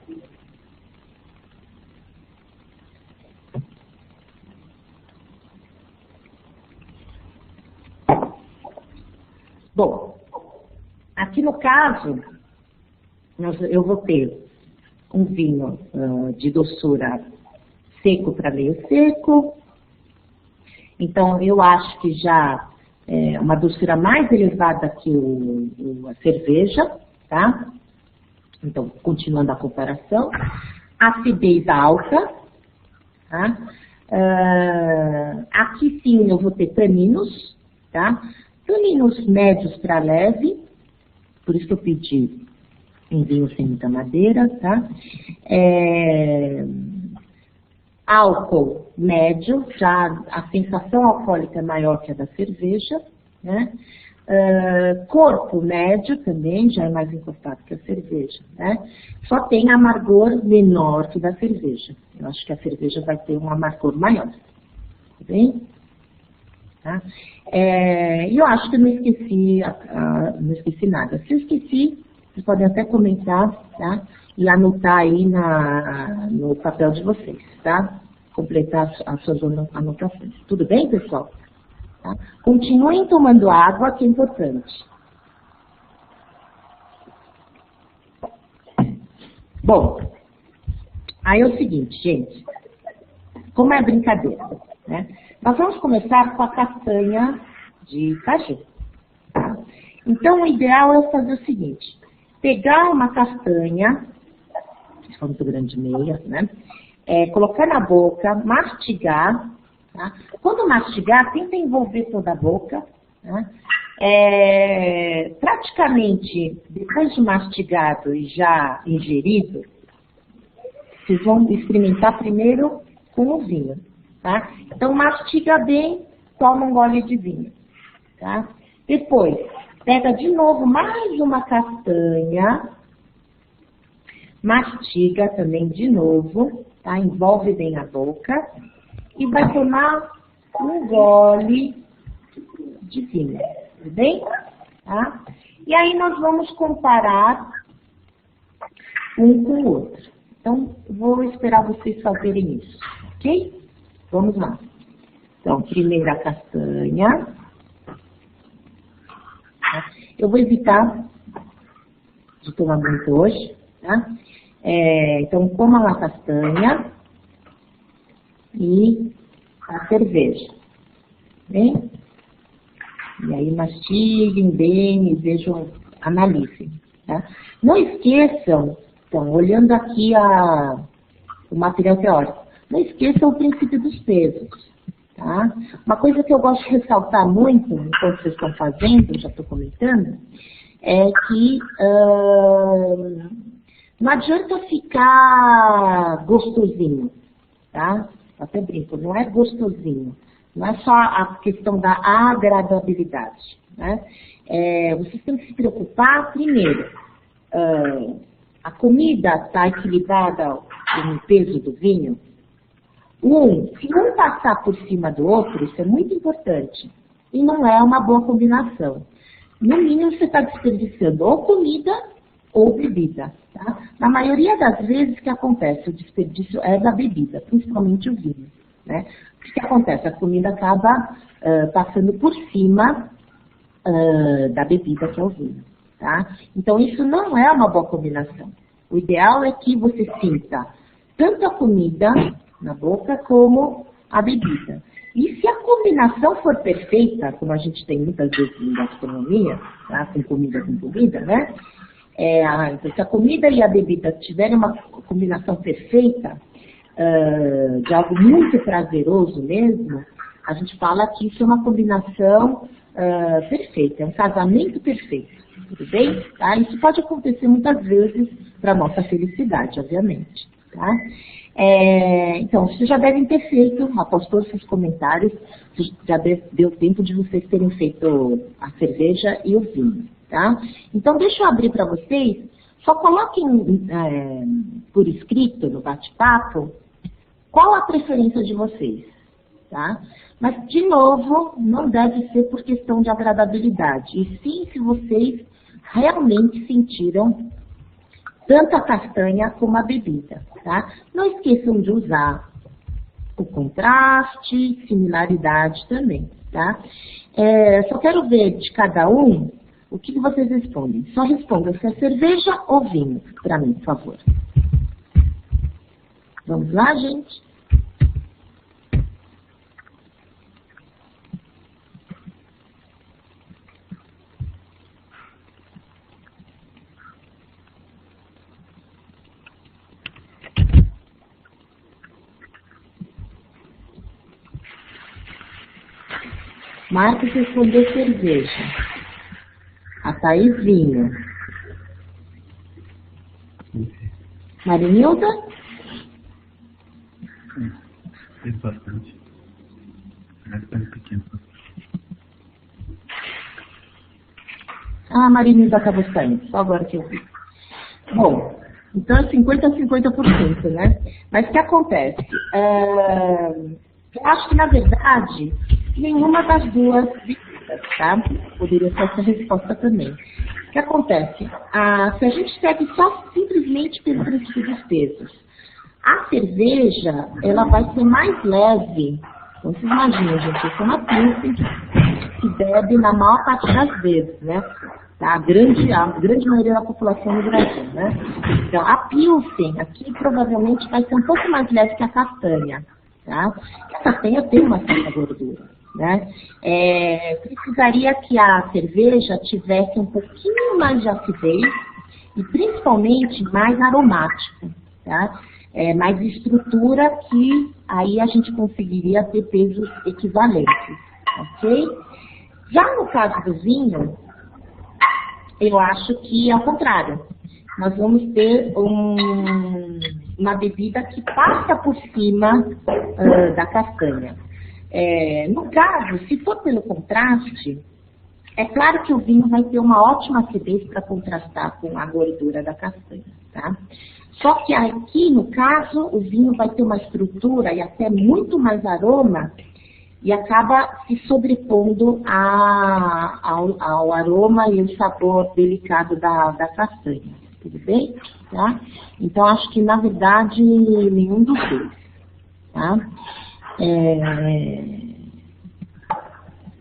Bom, aqui no caso, eu vou ter um vinho de doçura seco para meio seco. Então, eu acho que já é uma doçura mais elevada que a cerveja, tá? Então, continuando a comparação. Acidez alta, tá? Aqui sim eu vou ter taninos, tá? Taninos médios para leve, por isso que eu pedi um vinho sem muita madeira, tá? Álcool médio, já a sensação alcoólica é maior que a da cerveja, né? Corpo médio também, já é mais encostado que a cerveja, né? Só tem amargor menor que da cerveja. Eu acho que a cerveja vai ter um amargor maior, tá bem? Tá? E eu acho que eu não esqueci nada. Se eu esqueci, vocês podem até comentar, tá? E anotar aí no papel de vocês, tá? Completar as suas anotações. Tudo bem, pessoal? Tá? Continuem tomando água, que é importante. Bom, aí é o seguinte, gente. Como é brincadeira, né? Nós vamos começar com a castanha de caju. Tá? Então, o ideal é fazer o seguinte. Pegar uma castanha, se for muito grande, meia, né? Colocar na boca, mastigar. Tá? Quando mastigar, tenta envolver toda a boca. Tá? Praticamente, depois de mastigado e já ingerido, vocês vão experimentar primeiro com o vinho. Tá? Então, mastiga bem, toma um gole de vinho. Tá? Depois, pega de novo mais uma castanha, mastiga também de novo, tá? Envolve bem a boca e vai tomar um gole de vinho, tudo bem? Tá? E aí nós vamos comparar um com o outro. Então, vou esperar vocês fazerem isso, ok? Vamos lá. Então, primeiro a castanha. Eu vou evitar de tomar muito hoje, tá? Então, coma uma castanha e a cerveja, bem? E aí mastiguem bem e vejam, analisem, tá? Não esqueçam, então, olhando aqui o material teórico, não esqueçam o princípio dos pesos, tá? Uma coisa que eu gosto de ressaltar muito, enquanto vocês estão fazendo, já estou comentando, é que não adianta ficar gostosinho, tá? Até brinco, não é gostosinho. Não é só a questão da agradabilidade, né? Vocês têm que se preocupar, primeiro, a comida está equilibrada com o peso do vinho. Se um passar por cima do outro, isso é muito importante. E não é uma boa combinação. No mínimo, você está desperdiçando ou comida ou bebida, tá? Na maioria das vezes, o que acontece? O desperdício é da bebida, principalmente o vinho, né? O que acontece? A comida acaba passando por cima da bebida, que é o vinho, tá? Então, isso não é uma boa combinação. O ideal é que você sinta tanto a comida na boca como a bebida. E se a combinação for perfeita, como a gente tem muitas vezes em gastronomia, tá? Com comida, né? Então, se a comida e a bebida tiverem uma combinação perfeita, de algo muito prazeroso mesmo, a gente fala que isso é uma combinação perfeita, é um casamento perfeito, tudo bem? Tá? Isso pode acontecer muitas vezes para nossa felicidade, obviamente, tá? Então, vocês já devem ter feito, após todos esses comentários, já deu tempo de vocês terem feito a cerveja e o vinho, tá? Então, deixa eu abrir para vocês, só coloquem por escrito no bate-papo qual a preferência de vocês, tá? Mas, de novo, não deve ser por questão de agradabilidade, e sim se vocês realmente sentiram tanto a castanha como a bebida, tá? Não esqueçam de usar o contraste, similaridade também, tá? Só quero ver de cada um o que vocês respondem. Só respondam se é cerveja ou vinho, para mim, por favor. Vamos lá, gente? Marcos respondeu cerveja. A Thaís, vinho. Marinilda? Fez bastante. Parece pequeno. Ah, Marinilda acabou saindo. Só agora que eu vi. Bom, então é 50% a 50%, né? Mas o que acontece? Eu acho que, na verdade, nenhuma das duas bebidas, tá? Poderia ser essa resposta também. O que acontece? Se a gente segue só simplesmente pelo princípio dos pesos, a cerveja, ela vai ser mais leve. Então, vocês imaginam, gente, isso é uma pilsen que se bebe na maior parte das vezes, né? Tá? A grande maioria da população no Brasil, né? Então, a pilsen aqui provavelmente vai ser um pouco mais leve que a castanha, tá? A castanha tem uma certa gordura, né? Precisaria que a cerveja tivesse um pouquinho mais de acidez e principalmente mais aromático, tá? Mais estrutura, que aí a gente conseguiria ter pesos equivalentes, ok? Já no caso do vinho, eu acho que é o contrário. Nós vamos ter uma bebida que passa por cima da castanha. No caso, se for pelo contraste, é claro que o vinho vai ter uma ótima acidez para contrastar com a gordura da castanha, tá? Só que aqui, no caso, o vinho vai ter uma estrutura e até muito mais aroma e acaba se sobrepondo ao aroma e o sabor delicado da castanha. Tudo bem? Tá? Então, acho que, na verdade, nenhum dos dois. Tá?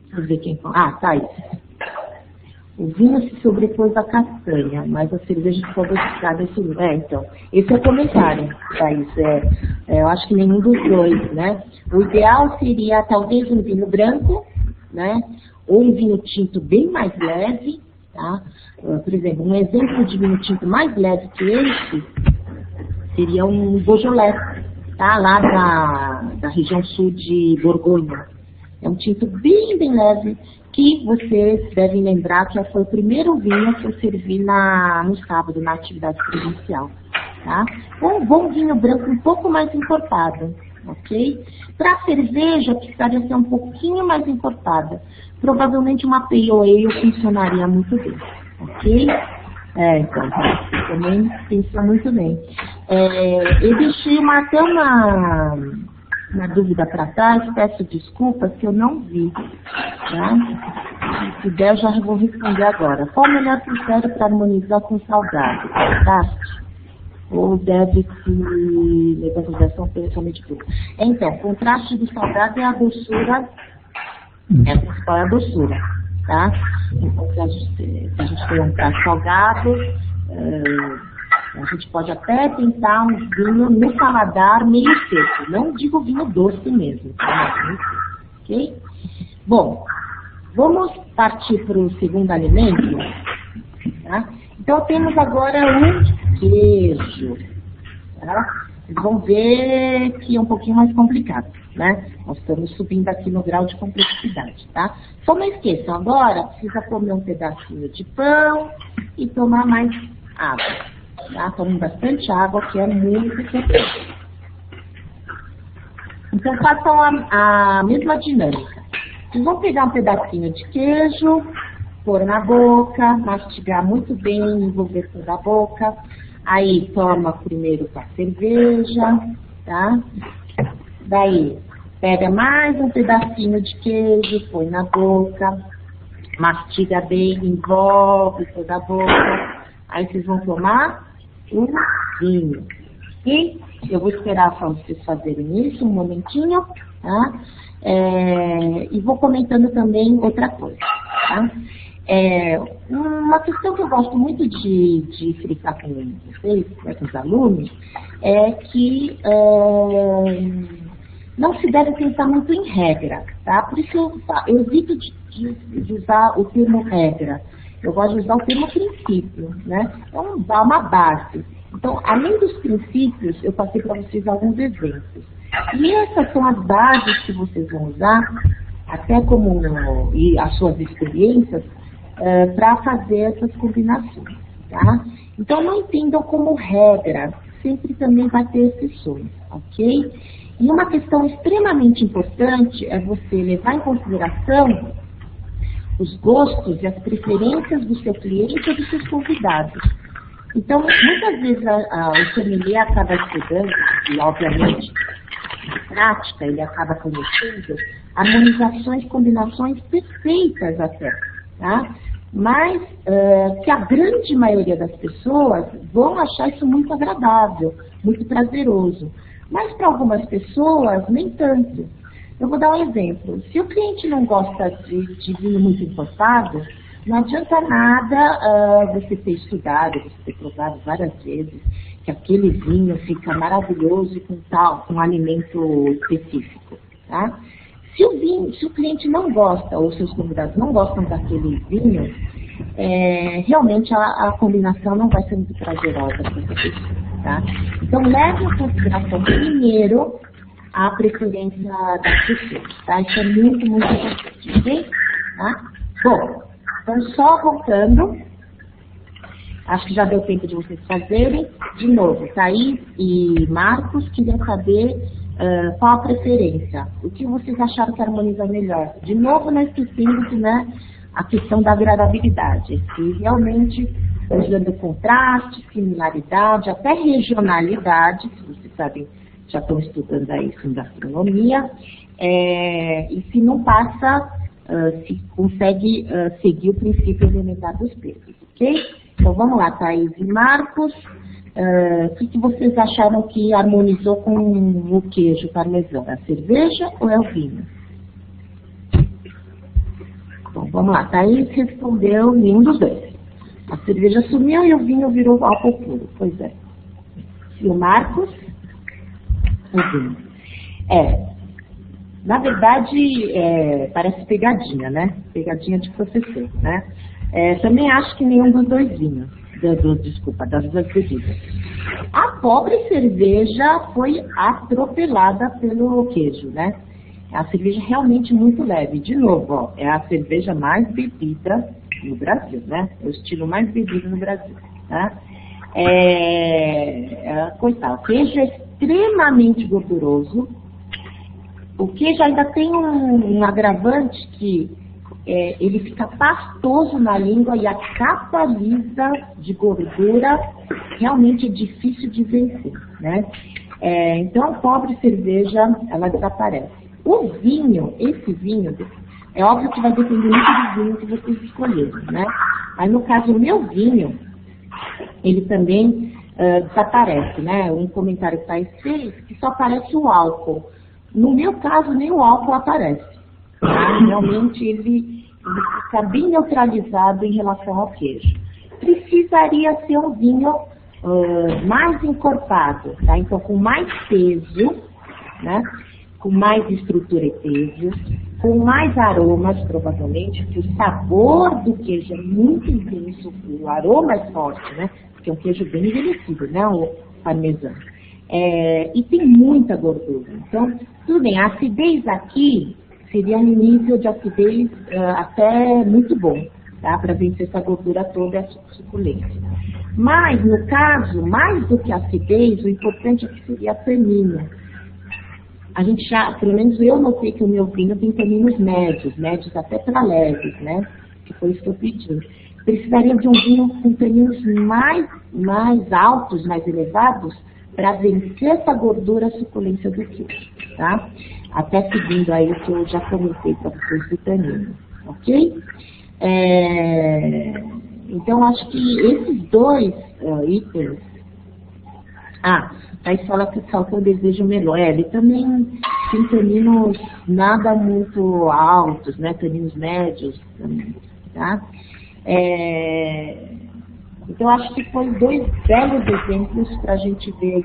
Deixa eu ver quem fala. Thaís. O vinho se sobrepôs à castanha, mas a cerveja ficou adocicada esse vinho. Então, esse é o comentário, Thaís. Eu acho que nenhum dos dois, né? O ideal seria talvez um vinho branco, né? Ou um vinho tinto bem mais leve, tá? Por exemplo, um exemplo de vinho tinto mais leve que esse seria um Beaujolais, tá? Lá da região sul de Borgonha. É um tinto bem, bem leve, que vocês devem lembrar que foi o primeiro vinho que eu servi no sábado, na atividade presencial, tá? Um bom vinho branco um pouco mais encorpado, ok? Para cerveja, precisaria ser um pouquinho mais encorpada. Provavelmente uma pale ale funcionaria muito bem, ok? Então, você também pensou muito bem. Eu deixei até uma dúvida para trás, peço desculpas que eu não vi, tá? Se der, eu já vou responder agora. Qual o melhor critério para harmonizar com salgado? Contraste? Ou deve-se levar em consideração principalmente tudo? Então, o contraste do salgado é a doçura, a principal é a doçura, tá? Então, se a gente tem um prato salgado, a gente pode até tentar um vinho no paladar meio seco. Não digo vinho doce mesmo, tá? Ok? Bom, vamos partir para o segundo alimento, tá? Então, temos agora o queijo, tá? Vocês vão ver que é um pouquinho mais complicado, né? Nós estamos subindo aqui no grau de complexidade, tá? Só não esqueçam, agora precisa comer um pedacinho de pão e tomar mais água. Tá? Tomem bastante água, que é muito importante. Então, façam a mesma dinâmica. Vocês vão pegar um pedacinho de queijo, pôr na boca, mastigar muito bem, envolver toda a boca. Aí, toma primeiro com a cerveja, tá? Daí, pega mais um pedacinho de queijo, põe na boca, mastiga bem, envolve toda a boca. Aí, vocês vão tomar um vinho. E eu vou esperar para vocês fazerem isso um momentinho, tá? E vou comentando também outra coisa, tá? Uma questão que eu gosto muito de fritar com vocês, com os alunos, é que não se deve pensar muito em regra, tá? Por isso eu evito de usar o termo regra. Eu gosto de usar o termo princípio, né? Então, dá uma base. Então, além dos princípios, eu passei para vocês alguns exemplos. E essas são as bases que vocês vão usar, até como e as suas experiências, para fazer essas combinações, tá? Então, não entendam como regra, sempre também vai ter exceções, ok? E uma questão extremamente importante é você levar em consideração os gostos e as preferências do seu cliente ou dos seus convidados. Então, muitas vezes o sommelier acaba estudando, e obviamente, na prática, ele acaba conhecendo harmonizações, combinações perfeitas até, tá? Mas que a grande maioria das pessoas vão achar isso muito agradável, muito prazeroso. Mas para algumas pessoas, nem tanto. Eu vou dar um exemplo. Se o cliente não gosta de vinho muito encorpado, não adianta nada você ter estudado, você ter provado várias vezes que aquele vinho fica maravilhoso com um alimento específico, tá? Se o cliente não gosta, ou seus convidados não gostam daquele vinho, realmente a combinação não vai ser muito prazerosa para essa pessoa, tá? Então, leve em consideração primeiro a preferência das pessoas, tá? Isso é muito, muito importante, ok? Tá? Bom, então só voltando, acho que já deu tempo de vocês fazerem. De novo, Thaís e Marcos, queria saber qual a preferência, o que vocês acharam que harmoniza melhor. De novo, não esquecendo, né, a questão da agradabilidade, se realmente usando contraste, similaridade, até regionalidade, se vocês sabem, já estão estudando aí isso em gastronomia, e se não passa, se consegue seguir o princípio elementar dos pesos, ok? Então vamos lá, Thaís e Marcos, o que vocês acharam que harmonizou com o queijo parmesão? É a cerveja ou é o vinho? Bom, vamos lá, Thaís respondeu nenhum dos dois. A cerveja sumiu e o vinho virou álcool puro. Pois é. E o Marcos? O vinho. Na verdade, parece pegadinha, né? Pegadinha de professor, né? Também acho que nenhum dos dois vinhos. Das duas bebidas. A pobre cerveja foi atropelada pelo queijo, né? A cerveja realmente muito leve. De novo, ó, é a cerveja mais bebida no Brasil, né? É o estilo mais bebido no Brasil, tá? Coitado, o queijo é extremamente gorduroso. O queijo ainda tem um agravante que ele fica pastoso na língua e a capa lisa de gordura realmente é difícil de vencer, né? Então, a pobre cerveja, ela desaparece. O vinho, esse vinho, é óbvio que vai depender muito do vinho que vocês escolherem, né? Mas no caso, o meu vinho, ele também desaparece, né? Um comentário que está fez que só aparece o álcool. No meu caso, nem o álcool aparece. Tá? Realmente, ele fica bem neutralizado em relação ao queijo. Precisaria ser um vinho mais encorpado, tá? Então, com mais peso, né? Com mais estrutura e peso, com mais aromas, provavelmente, porque o sabor do queijo é muito intenso, o aroma é forte, né? Porque é um queijo bem envelhecido, né? O parmesão. E tem muita gordura. Então, tudo bem, a acidez aqui seria um nível de acidez até muito bom, tá? Para vencer essa gordura toda, essa suculência. Mas, no caso, mais do que a acidez, o importante é que seria a tanino. A gente já, pelo menos eu notei que o meu vinho tem taninos médios até para leves, né? Que foi isso que eu pedi. Precisaria de um vinho com taninos mais altos, mais elevados, para vencer essa gordura, suculência do queijo, tá? Até seguindo aí o que eu já comentei para vocês do tanino, ok? Então, acho que esses dois itens... Aí fala que faltou o desejo melhor. Ele também tem taninos nada muito altos, né? Taninos médios também, tá? Então, acho que foi dois belos exemplos para a gente ver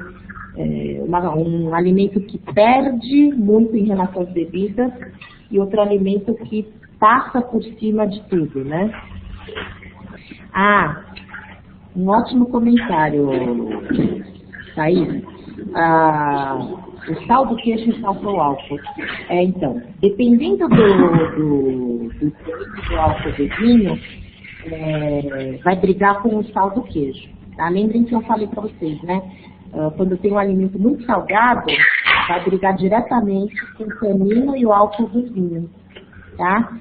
um alimento que perde muito em relação às bebidas e outro alimento que passa por cima de tudo, né? Um ótimo comentário, Thaís. O sal do queijo ressalta o álcool. Então, dependendo do álcool do vinho, vai brigar com o sal do queijo. Tá? Lembrem que eu falei para vocês, né? Quando tem um alimento muito salgado, vai brigar diretamente com o tanino e o álcool do vinho. Tá?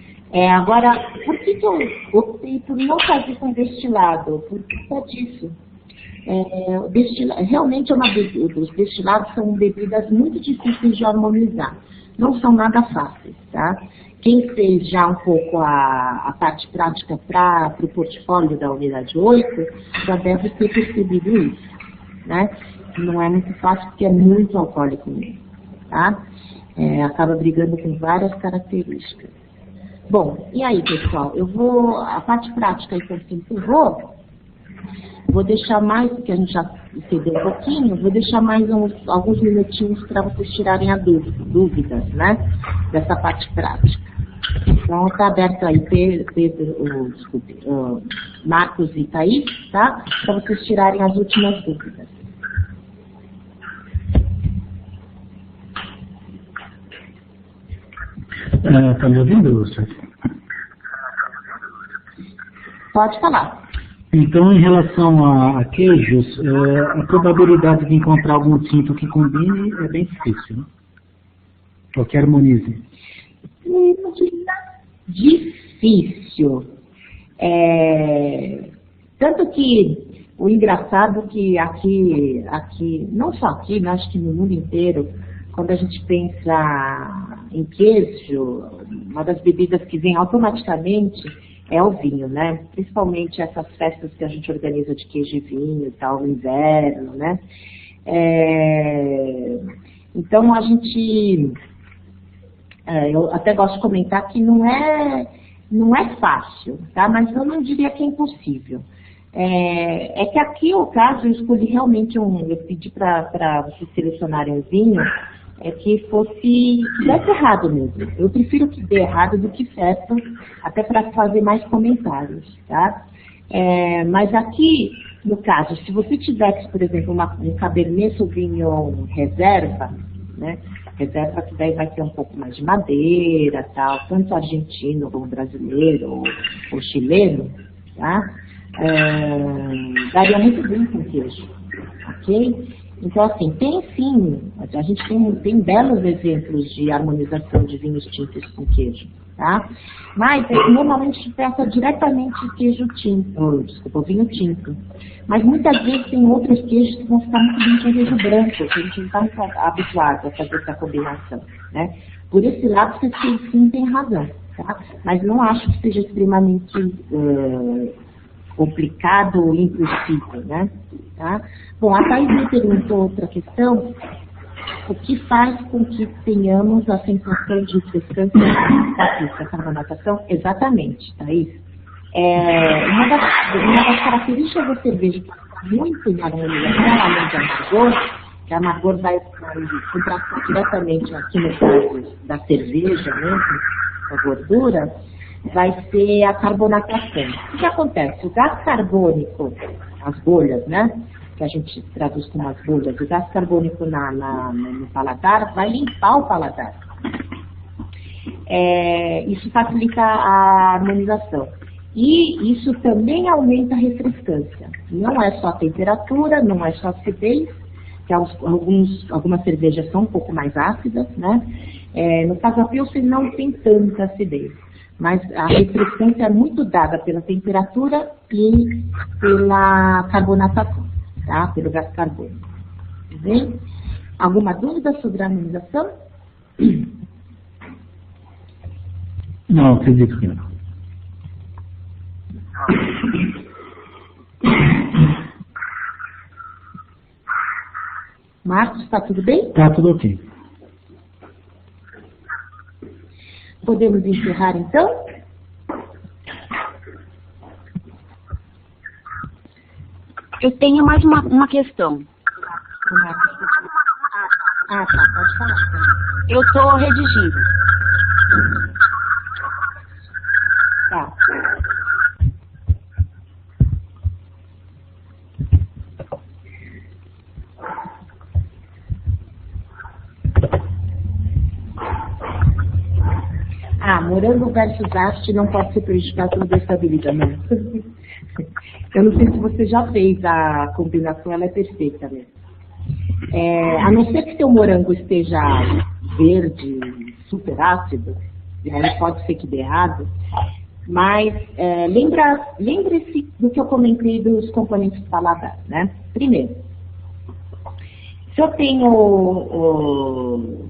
Agora, por que eu optei por não fazer com destilado? Por conta disso. Realmente os destilados são bebidas muito difíceis de harmonizar. Não são nada fáceis, tá? Quem fez já um pouco a parte prática para o portfólio da unidade 8, já deve ter percebido isso, né? Não é muito fácil porque é muito alcoólico mesmo, tá? Acaba brigando com várias características. Bom, e aí, pessoal? A parte prática aí que eu sempre vou deixar mais, porque a gente já excedeu um pouquinho, vou deixar mais alguns minutinhos para vocês tirarem as dúvidas, né? Dessa parte prática. Então, está aberto aí Marcos e Thaís, tá? Para vocês tirarem as últimas dúvidas. Está me ouvindo, Sérgio? Pode falar. Então, em relação a queijos, a probabilidade de encontrar algum tinto que combine é bem difícil, né? Ou que harmonize. Difícil. Tanto que o engraçado que aqui, não só aqui, mas acho que no mundo inteiro, quando a gente pensa em queijo, uma das bebidas que vem automaticamente é o vinho, né? Principalmente essas festas que a gente organiza de queijo e vinho e tal, no inverno, né? Então, a gente... eu até gosto de comentar que não é Não é fácil, tá? Mas eu não diria que é impossível. É que aqui o caso eu escolhi realmente eu pedi para vocês selecionarem um vinho que desse errado mesmo. Eu prefiro que dê errado do que certo, até para fazer mais comentários, tá? Mas aqui, no caso, se você tivesse, por exemplo, um Cabernet Sauvignon reserva, né? Reserva que daí vai ter um pouco mais de madeira, tal, tanto argentino como brasileiro ou chileno, tá? Daria muito bem com queijo, ok? Então, assim, tem sim, a gente tem belos exemplos de harmonização de vinhos tintos com queijo, tá? Mas normalmente se trata diretamente de queijo tinto, vinho tinto. Mas muitas vezes tem outros queijos que vão ficar muito bem com queijo branco, que a gente não está muito habituado a fazer essa combinação, né? Por esse lado, você sim tem razão, tá? Mas não acho que seja extremamente complicado ou impossível, né? Tá? Bom, a Thaís me perguntou outra questão: o que faz com que tenhamos a sensação de refrescância da carbonatação? Exatamente, Thaís. Uma das características da cerveja que está muito em harmonização, além de amargor, que a amargor vai contrastar diretamente aqui no caso da cerveja mesmo, a gordura, vai ser a carbonatação. O que acontece? O gás carbônico, as bolhas, né? Que a gente traduz como as bolhas, o gás carbônico no paladar vai limpar o paladar. Isso facilita a harmonização. E isso também aumenta a refrescância. Não é só a temperatura, não é só a acidez, que algumas cervejas são um pouco mais ácidas, né? No caso, a Pilsen não tem tanta acidez. Mas a refrescância é muito dada pela temperatura e pela carbonatação, tá? Pelo gás carbônico. Bem? Alguma dúvida sobre a harmonização? Não, acredito que não. Marcos, está tudo bem? Está tudo ok. Podemos encerrar, então? Eu tenho mais uma questão. Tá, pode falar. Eu estou redigindo. Tá. Morango versus haste não pode ser prejudicado pela estabilidade, né? Eu não sei se você já fez a combinação, ela é perfeita mesmo. A não ser que seu morango esteja verde, super ácido, aí pode ser que dê errado, mas lembre-se do que eu comentei dos componentes do paladar, né? Primeiro, se eu tenho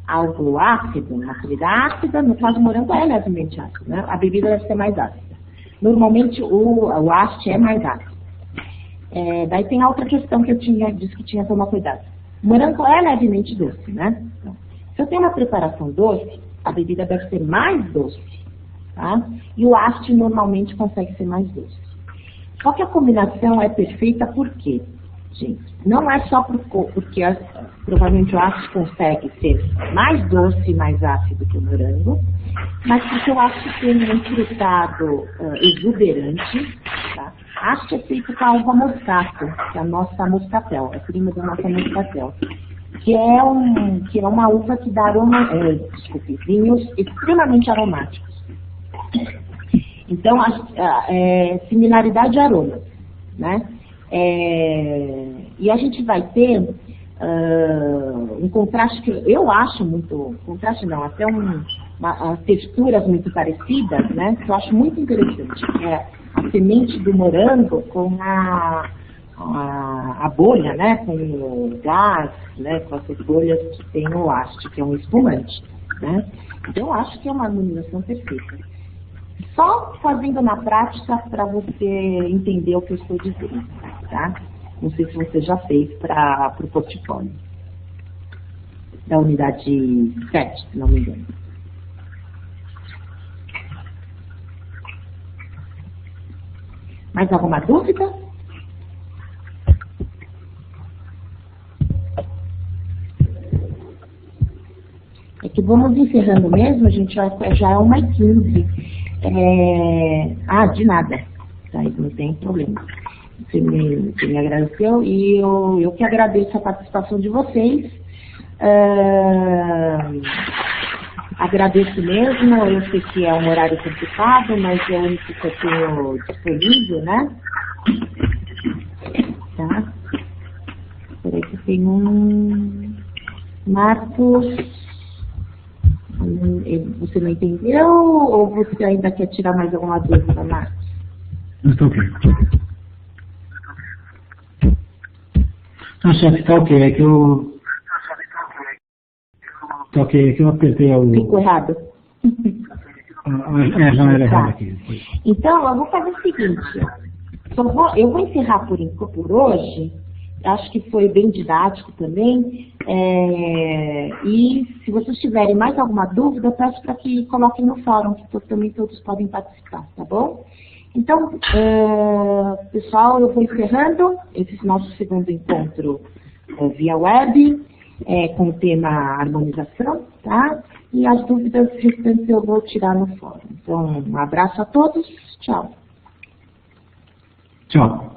algo ácido, uma comida ácida, no caso o morango é levemente ácido, né? A bebida deve ser mais ácida. Normalmente o haste é mais ácido. Daí tem a outra questão que eu disse que tinha que tomar cuidado. O morango é levemente doce, né? Então, se eu tenho uma preparação doce, a bebida deve ser mais doce, tá? E o haste normalmente consegue ser mais doce. Só que a combinação é perfeita por quê? Gente, não é só porque provavelmente o haste consegue ser mais doce e mais ácido que o morango, mas porque o haste tem um frutado exuberante, tá? Haste é feito com a uva moscato, que é a nossa moscatel, a prima da nossa moscatel, que é uma uva que dá vinhos extremamente aromáticos. Então, similaridade de aromas, né? E a gente vai ter um contraste que eu acho muito, contraste não, até texturas muito parecidas, né? Que eu acho muito interessante, que é a semente do morango com a bolha, né? Com o gás, né? Com essas bolhas que tem no haste, que é um espumante, né? Então eu acho que é uma harmonização perfeita. Só fazendo na prática para você entender o que eu estou dizendo, tá? Não sei se você já fez para o portfólio da unidade 7, se não me engano. Mais alguma dúvida? É que vamos encerrando mesmo, a gente já é 1h15. De nada. Tá, não tem problema. Você me agradeceu e eu que agradeço a participação de vocês. Agradeço mesmo, eu sei que é um horário complicado, mas é o único que eu tenho disponível, né? Tá? Peraí que tem um... Marcos, você não entendeu ou você ainda quer tirar mais alguma dúvida, Marcos? Não estou ok. Não, chefe, tá ok, é que eu... Tá ok, é que eu apertei o... Ficou errado. Já era errado aqui. Então, eu vou fazer o seguinte, eu vou encerrar por hoje, acho que foi bem didático também, e se vocês tiverem mais alguma dúvida, eu peço para que coloquem no fórum, que também todos podem participar, tá bom? Então, pessoal, eu vou encerrando esse nosso segundo encontro via web, com o tema harmonização, tá? E as dúvidas restantes eu vou tirar no fórum. Então, um abraço a todos, tchau. Tchau.